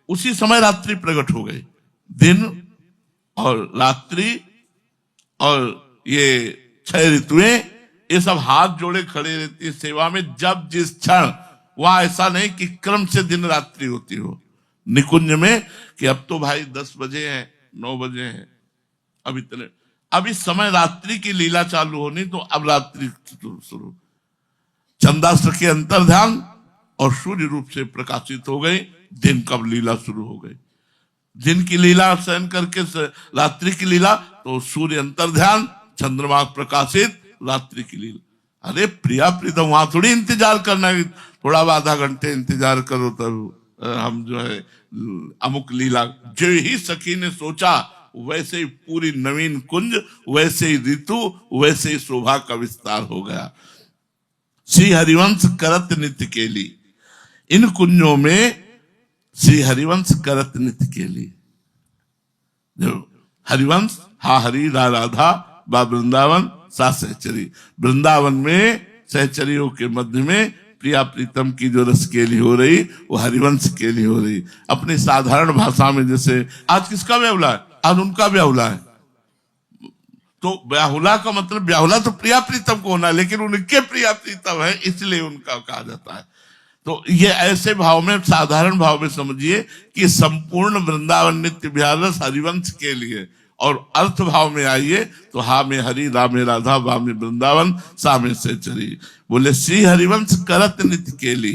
उसी समय रात्रि प्रकट हो गई। दिन और रात्रि और ये 6 ऋतुएं, ये सब हाथ जोड़े खड़े रहती है सेवा में। जब जिस क्षण, वहां ऐसा नहीं कि क्रम से दिन रात्रि होती हो निकुंज में, कि अब तो भाई 10 बजे हैं, 9 बजे हैं, अब इतने, अब इस समय रात्रि की लीला चालू होनी, तो अब रात्रि शुरू। चंदास्त्र के अंतर ध्यान और सूर्य रूप से प्रकाशित हो गई, दिन कब लीला शुरू हो गई। दिन की लीला सहन करके रात्रि की लीला, तो सूर्य अंतर ध्यान, चंद्रमा प्रकाशित, रात्रि की लीला। अरे प्रिया प्रीतम, वहां थोड़ी इंतजार करना है, थोड़ा आधा घंटे इंतजार करो तब हम जो है अमुक लीला। जो ही सखी ने सोचा वैसे ही पूरी नवीन कुंज, वैसे ही ऋतु, वैसे ही शोभा का विस्तार हो गया। श्री हरिवंश करत नित्य केली, इन कुंजों में श्री हरिवंश करत नित्य केली। जो हरिवंश, हा हरि रा राधा, बा वृंदावन सा सहचरी। वृंदावन में सहचरियों के मध्य में प्रिया प्रीतम की जो रस केली हो रही, वो हरिवंश केली हो रही। अपनी साधारण भाषा में, जैसे आज किसका ब्याहुला है, आज उनका ब्याहुला है, तो ब्याहुला का मतलब, ब्याहुला तो प्रिया प्रीतम को होना, लेकिन उनके प्रिया प्रीतम है इसलिए उनका कहा जाता है। तो ये ऐसे भाव में, साधारण भाव में समझिए कि संपूर्ण वृंदावन नित्य विहार रस हरिवंश के लिए, और अर्थ भाव में आइए तो हा में हरि, रा में राधा, वा में वृंदावन, सा में सहचरी। बोले श्री हरिवंश करत नित्य केली,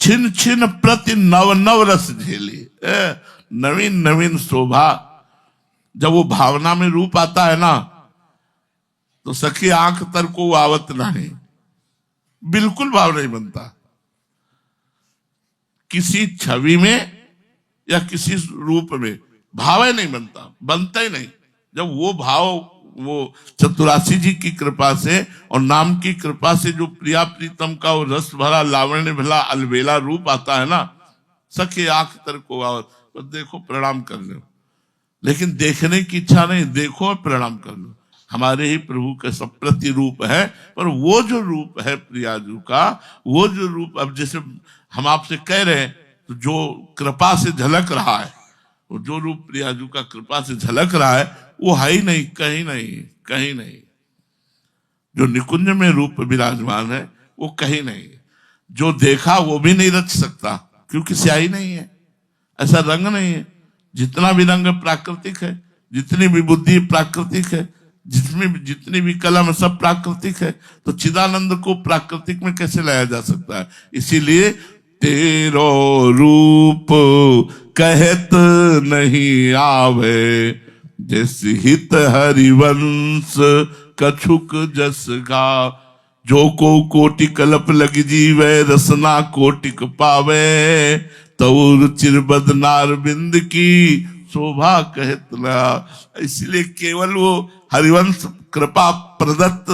छिन छिन प्रति नव नव रस झेली। नवीन नवीन शोभा, जब वो भावना में रूप आता है ना, तो सखी आंख तर को आवत नहीं, बिल्कुल भाव नहीं बनता किसी छवि में या किसी रूप में, भाव ही नहीं बनता ही नहीं। जब वो भाव, वो चतुरासी जी की कृपा से और नाम की कृपा से जो प्रिया प्रीतम का वो रस भरा लावण्य भला अलबेला रूप आता है ना, सखी आंख तर को आवत, तो देखो प्रणाम कर लो, लेकिन देखने की इच्छा नहीं, देखो और प्रणाम कर लो। हमारे ही प्रभु का सब प्रति रूप है, पर वो जो रूप है प्रियाजू का, वो जो रूप, अब जैसे हम आपसे कह रहे हैं तो जो कृपा से झलक रहा है, वो जो रूप प्रियाजू का कृपा से झलक रहा है, वो है ही नहीं, कहीं नहीं, कहीं नहीं। जो निकुंज में रूप विराजमान है वो कहीं नहीं, जो देखा वो भी नहीं रच सकता, क्योंकि स्याही नहीं है, ऐसा रंग नहीं है। जितना भी रंग प्राकृतिक है, जितनी भी बुद्धि प्राकृतिक है, जितनी भी कलम, सब प्राकृतिक है, तो चिदानंद को प्राकृतिक में कैसे लाया जा सकता है? इसीलिए तेरो रूप कहत नहीं आवे, जैसे हित हरिवंश कछुक जस गा, जो को कोटि कल्प लग जीवे रसना कोटिक पावे, तौर चिरबद नार बिंद की शोभा कहत ना। इसलिए केवल वो हरिवंश कृपा प्रदत्त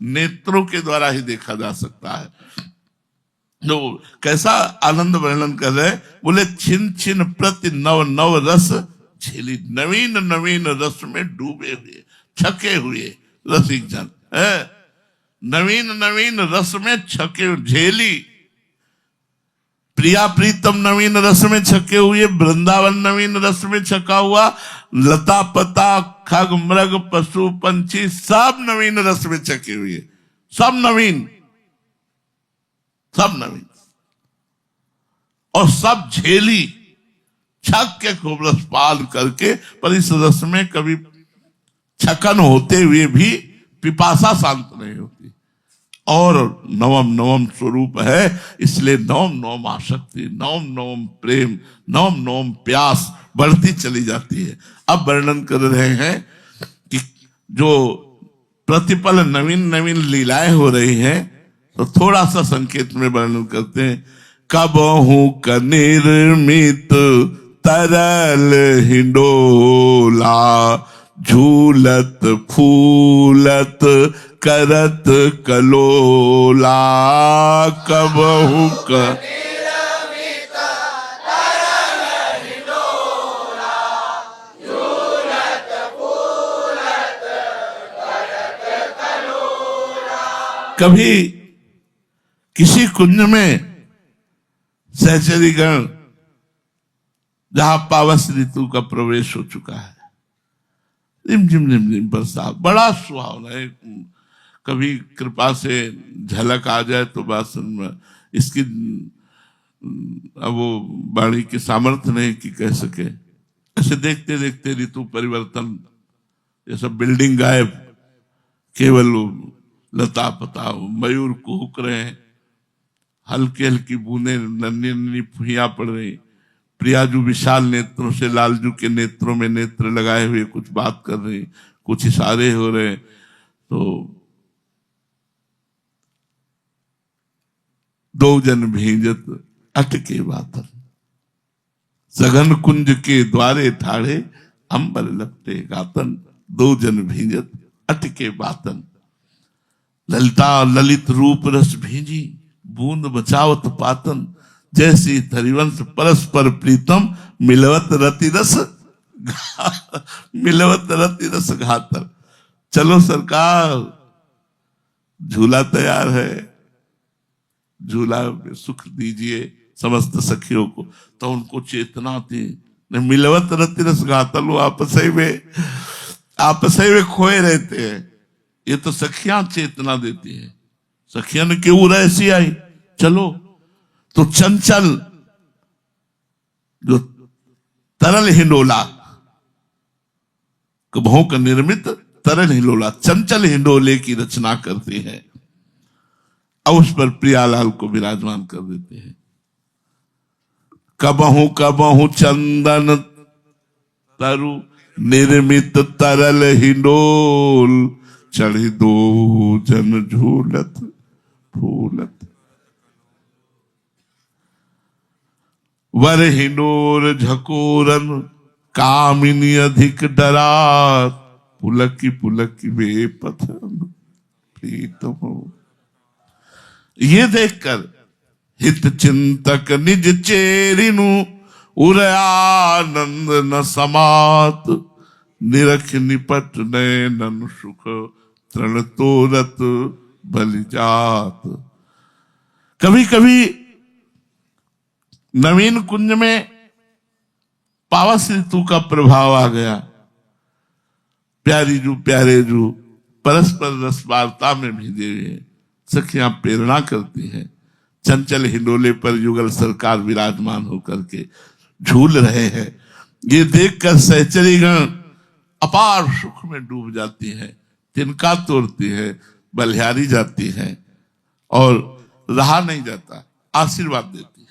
नेत्रों के द्वारा ही देखा जा सकता है। जो कैसा आनंद वर्णन कर रहे, बोले छिन छिन प्रति नव नव रस झेली, नवीन नवीन रस में डूबे हुए छके हुए रसिक जन है, नवीन नवीन रस में छके झेली। प्रिया प्रीतम नवीन रस में छके हुए, वृंदावन नवीन रस में छका हुआ, लता पता खग मृग पशु पंछी सब नवीन रस में छके हुए, सब नवीन, सब नवीन, और सब झेली छक के खूब रस पान करके, पर इस रस में कभी छकन होते हुए भी पिपासा शांत नहीं होती। और नवम नवम स्वरूप है, इसलिए नवम नवम आसक्ति, नवम नवम प्रेम, नवम नवम प्यास बढ़ती चली जाती है। अब वर्णन कर रहे हैं कि जो प्रतिपल नवीन नवीन लीलाएं हो रही हैं, तो थोड़ा सा संकेत में वर्णन करते हैं। कबहू का निर्मित तरल हिंडोला, झूलत फूलत करत कलोला, कबहू का कभी किसी कुंज में सहचरीगण, जहां पावस ऋतु का प्रवेश हो चुका है, रिमझिम रिमझिम बरसात, बड़ा सुहावना है, कभी कृपा से झलक आ जाए तो बस इसकी अब वो वाणी की सामर्थ्य नहीं कि कह सके। ऐसे देखते देखते ऋतु परिवर्तन, ये सब बिल्डिंग गायब, केवल लता पता मयूर कुहुक रहे हैं, हल्की हल्की बूंदे नन्ही नन्ही फुहिया पड़ रही। प्रियाजू विशाल नेत्रों से लालजू के नेत्रों में नेत्र लगाए हुए कुछ बात कर रही, कुछ इशारे हो रहे। तो दो जन भींजत अटके बातन, सघन कुंज के द्वारे ठाड़े अंबर लपटे गातन, दो जन भींजत अटके बातन। ललिता ललित रूप रस भींजी, बूंद बचावत पातन, जैसी हरिवंश परस्पर प्रीतम, मिलवत रति रस मिलवत रति रस घातर। चलो सरकार, झूला तैयार है, झूला में सुख दीजिए समस्त सखियों को। तो उनको चेतना थी, मिलवत रति रस घातर, वो आपस ही में खोए रहते हैं। ये तो सखियां चेतना देती है। सखियां ने क्यों ऐसी आई, चलो तो चंचल जो तरल हिंडोला, कबहों का निर्मित तरल हिंडोला, चंचल हिंडोले की रचना करती है, अब उस पर प्रियालाल को विराजमान कर देते हैं। कबहू कबहू चंदन तरु निर्मित तरल हिंडोल, चढ़ी दो जन झूलत फूलत। वर हिंडोर झकोरन कामिनी अधिक डरात, पुलकी पुलकी वे पथन प्रीतम हो। ये देखकर हित चिंतक निज चेरिनु उर आनंद न समात, निरख निपट नयनन सुख तृण तोरत बलि जात। कभी कभी नवीन कुंज में पावस ऋतु का प्रभाव आ गया। प्यारी जू प्यारे जू परस्पर रस वार्ता में भिजे हुए सखियां प्रेरणा करती हैं। चंचल हिंडोले पर युगल सरकार विराजमान होकर के झूल रहे हैं। ये देखकर सहचरीगण अपार सुख में डूब जाती है, तिनका तोड़ती है, बलिहारी जाती है और रहा नहीं जाता, आशीर्वाद देती है।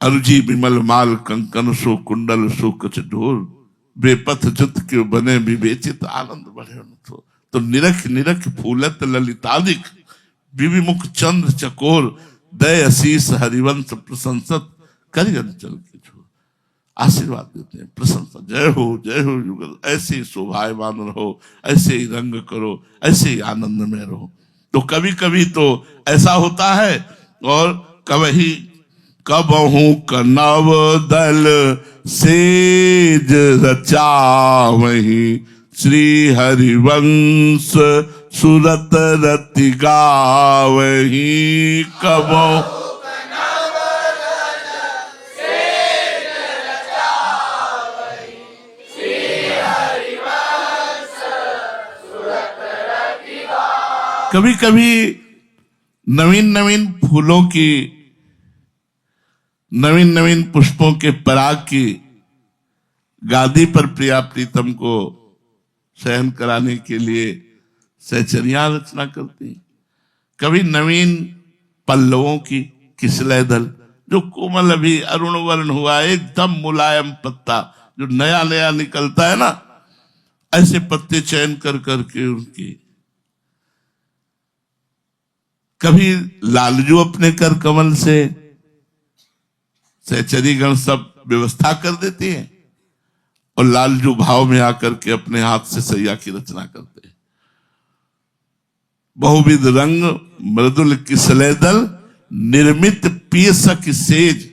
अरुजी विमल माल कंकन सो कुंडल सो कछ ढोर, बेपथ जुत क्यों बने विवेचित आनंद बढ़े तो। तो निरख निरख फूलत ललितादिक, विविमुख चंद्र चकोर, दय अशीष हरिवंश प्रशंसत करि अंचल के छोर। आशीर्वाद देते हैं, प्रशंसा, जय हो युगल, ऐसे ही शोभायमान रहो, ऐसे ही रंग करो, ऐसे ही आनंद में रहो। तो कभी कभी तो ऐसा होता है और कभी कबहू कनव दल सेज रचावहि, श्री हरिवंश सुरत रति गावहि। कबहू कभी कभी नवीन नवीन फूलों की, नवीन नवीन पुष्पों के पराग की गादी पर प्रिया प्रीतम को शयन कराने के लिए सहचरियां रचना करती। कभी नवीन पल्लवों की किसलय दल, जो कोमल अभी अरुण वर्ण हुआ, एकदम मुलायम पत्ता जो नया नया निकलता है ना, ऐसे पत्ते चयन कर करके उनकी। कभी लालजू अपने कर कमल से सहचरीगण सब व्यवस्था कर देती हैं और लालजू भाव में आकर के अपने हाथ से सैया की रचना करते हैं। बहुविध रंग मृदुल किसलय दल, निर्मित पियसक सेज,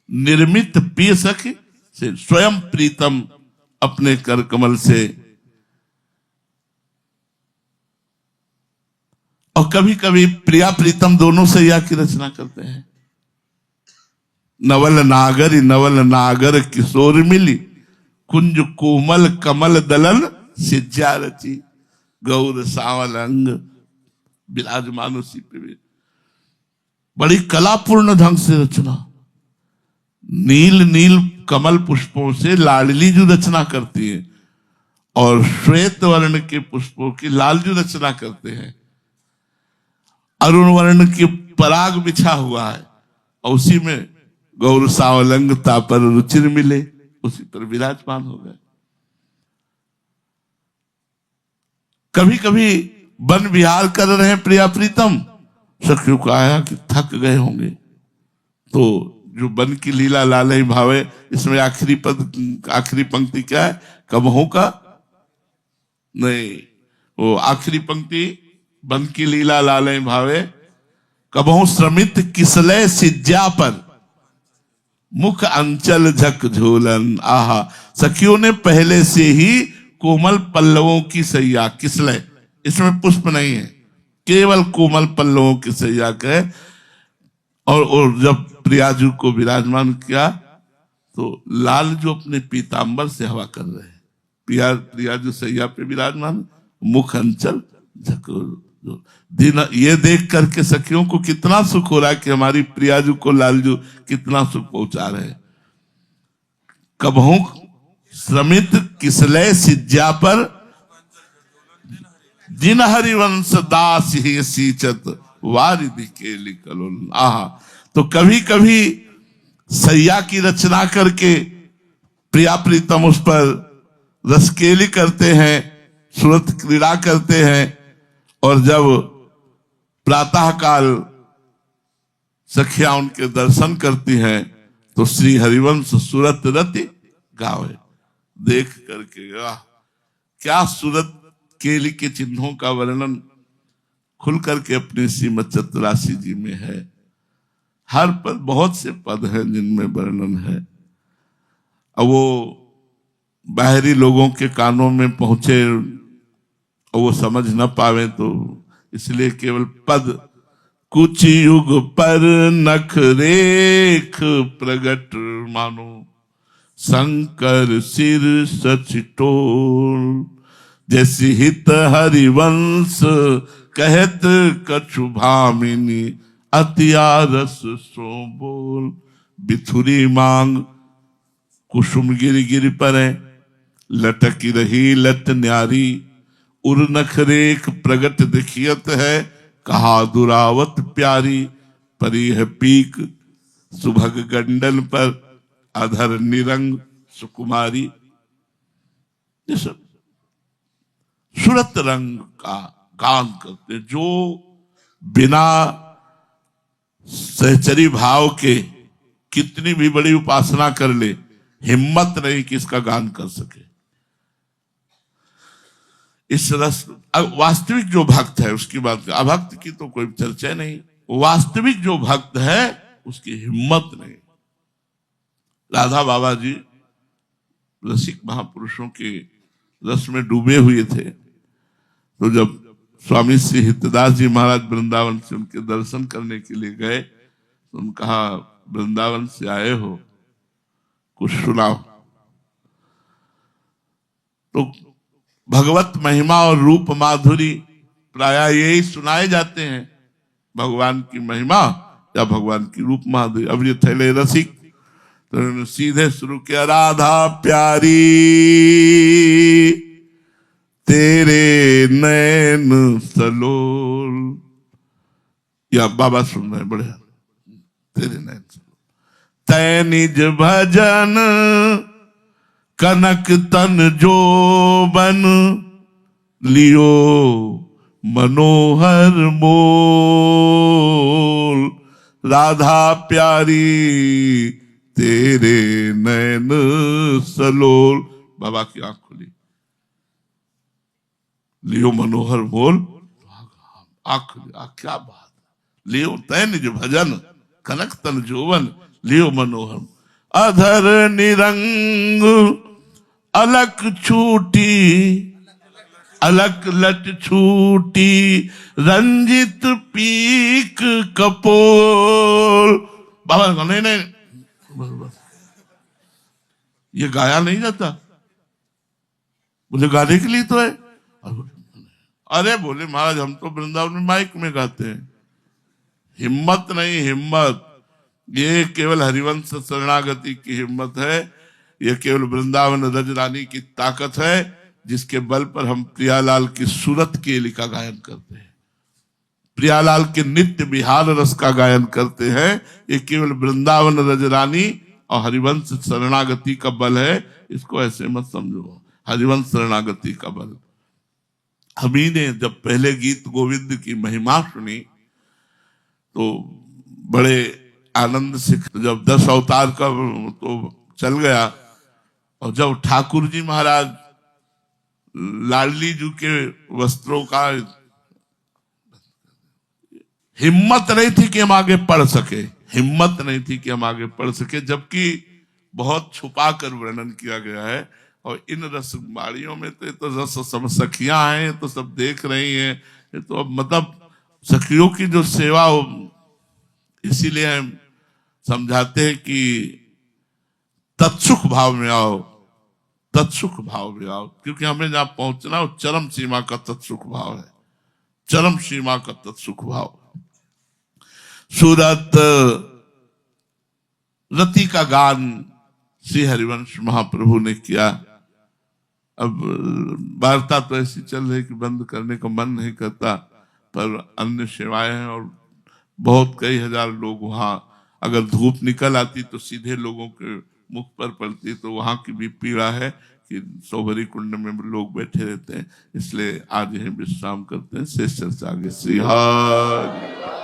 निर्मित पियसक सेज, स्वयं प्रीतम अपने कर कमल से। और कभी कभी प्रिया प्रीतम दोनों सैया की रचना करते हैं। नवल नागर किशोर मिली, कुंज कोमल कमल दलन सिज्जा रची, गौर सावल अंग विराजमान उसी पे भी। बड़ी कलापूर्ण ढंग से रचना। नील नील कमल पुष्पों से लाडली जो रचना करती है और श्वेत वर्ण के पुष्पों की लालजू रचना करते हैं। अरुण वर्ण की पराग बिछा हुआ है और उसी में गौर सावलंगता पर रुचिर मिले, उसी पर विराजमान हो गए। कभी कभी वन विहार कर रहे हैं प्रिया प्रीतम, सखियों को आया कि थक गए होंगे, तो जो वन की लीला लालय भावे, इसमें आखिरी पंक्ति क्या है? कबहू का नहीं, वो आखिरी पंक्ति वन की लीला लालय भावे, कबहू श्रमित किसलय सिज्जा पर, मुख अंचल झक झोलन। आहा, सखियों ने पहले से ही कोमल पल्लवों की सैया, किसलय, इसमें पुष्प नहीं है, केवल कोमल पल्लवों की सैया के। और जब प्रियाजू को विराजमान किया तो लाल जो अपने पीतांबर से हवा कर रहे हैं, प्रियाजू सैया पे विराजमान, मुख अंचल झकोर। दिन ये देख करके सखियों को कितना सुख हो रहा है कि हमारी प्रियाजू को लालजू कितना सुख पहुंचा रहे हैं। कबहू श्रमित किसलय सिज्जा पर, जिन हरिवंश दास ही सींचत वारिधि केली कलोल। आहा, तो कभी कभी सैया की रचना करके प्रिया प्रीतम उस पर रसकेली करते हैं, सूरत क्रीड़ा करते हैं। और जब प्रातः काल सखिया उनके दर्शन करती हैं तो श्री हरिवंश सूरत रति गावे। देख करके क्या सूरत केली के चिन्हों का वर्णन खुल करके अपने श्रीमद चतुरासी जी में है। हर पद, बहुत से पद हैं जिनमें वर्णन है। अब वो बाहरी लोगों के कानों में पहुंचे और वो समझ न पावे, तो इसलिए केवल पद कुछ युग पर नख रेख प्रगट मानो, शंकर सिर सचिटोल। जैसी हित हरिवंश कहत कछु भामिनी, अतियारस सो बोल। बिथुरी मांग कुसुम गिर गिर परे, लटकी रही लट न्यारी। उर नख रेख प्रगट दिखियत है, कहा दुरावत प्यारी। परी है पीक सुभग गंडन पर, अधर निरंग सुकुमारी। ये सब सूरत रंग का गान करते, जो बिना सहचरी भाव के कितनी भी बड़ी उपासना कर ले, हिम्मत नहीं कि इसका गान कर सके। इस रस, वास्तविक जो भक्त है उसकी बात, अभक्त की तो कोई चर्चा नहीं। वास्तविक जो भक्त है उसकी हिम्मत नहीं। राधा बाबा जी रसिक महापुरुषों के रस में डूबे हुए थे, तो जब स्वामी श्री हितदास जी महाराज वृंदावन से उनके दर्शन करने के लिए गए, तो उन्होंने कहा वृंदावन से आए हो, कुछ सुनाओ। तो भगवत महिमा और रूप माधुरी प्रायः यही सुनाए जाते हैं, भगवान की महिमा या भगवान की रूप माधुरी। अब ये थैले रसिक, तो उन्होंने सीधे शुरू किया, राधा प्यारी तेरे नैन सलोल। या बाबा सुन रहे हैं, बड़े तेरे नैन सलोल। तै निज भजन कनक तन जोबन, लियो मनोहर मोल। राधा प्यारी तेरे नैन सलोल। बाबा की आंख खुली, लियो मनोहर मोल, आंख खुली, क्या बात। लियो तै निज भजन कनक तन जोबन, लियो मनोहर। अधर निरंग अलक छूटी, अलक लट छूटी, रंजित पीक कपोल। बाबा नहीं नहीं, ये गाया नहीं जाता। बोले गाने के लिए तो है। अरे बोले महाराज हम तो वृंदावन में माइक में गाते हैं। हिम्मत नहीं, हिम्मत ये केवल हरिवंश शरणागति की हिम्मत है। यह केवल वृंदावन रजरानी की ताकत है, जिसके बल पर हम प्रियालाल की सूरत केली का गायन करते हैं, प्रियालाल के नित्य विहार रस का गायन करते हैं। ये केवल वृंदावन रजरानी और हरिवंश शरणागति का बल है। इसको ऐसे मत समझो, हरिवंश शरणागति का बल। हमी ने जब पहले गीत गोविंद की महिमा सुनी तो बड़े आनंद से, जब 10 अवतार का तो चल गया, और जब ठाकुर जी महाराज लाडली जी के वस्त्रों का, हिम्मत नहीं थी कि हम आगे पढ़ सके, हिम्मत नहीं थी कि हम आगे पढ़ सके, जबकि बहुत छुपा कर वर्णन किया गया है। और इन रसबाड़ियों में तो ये तो रस सब सखियां हैं, ये तो सब देख रही हैं, ये तो मतलब सखियों की जो सेवा हो, इसीलिए हम समझाते हैं कि तत्सुख भाव में आओ, तत्सुख भाव में आओ, क्योंकि हमें जहां पहुंचना हो चरम सीमा का तत्सुख भाव है, चरम सीमा का तत्सुख भाव। सूरत रति का गान श्री हरिवंश महाप्रभु ने किया। अब वार्ता तो ऐसी चल रही कि बंद करने का मन नहीं करता, पर अन्य सेवाएं हैं और बहुत कई हजार लोग वहां, अगर धूप निकल आती तो सीधे लोगों के मुख पर पड़ती, तो वहां की भी पीड़ा है कि सोभरी कुंड में लोग बैठे रहते हैं, इसलिए आज यही विश्राम करते हैं। शेष चर्चा आगे। श्री हरि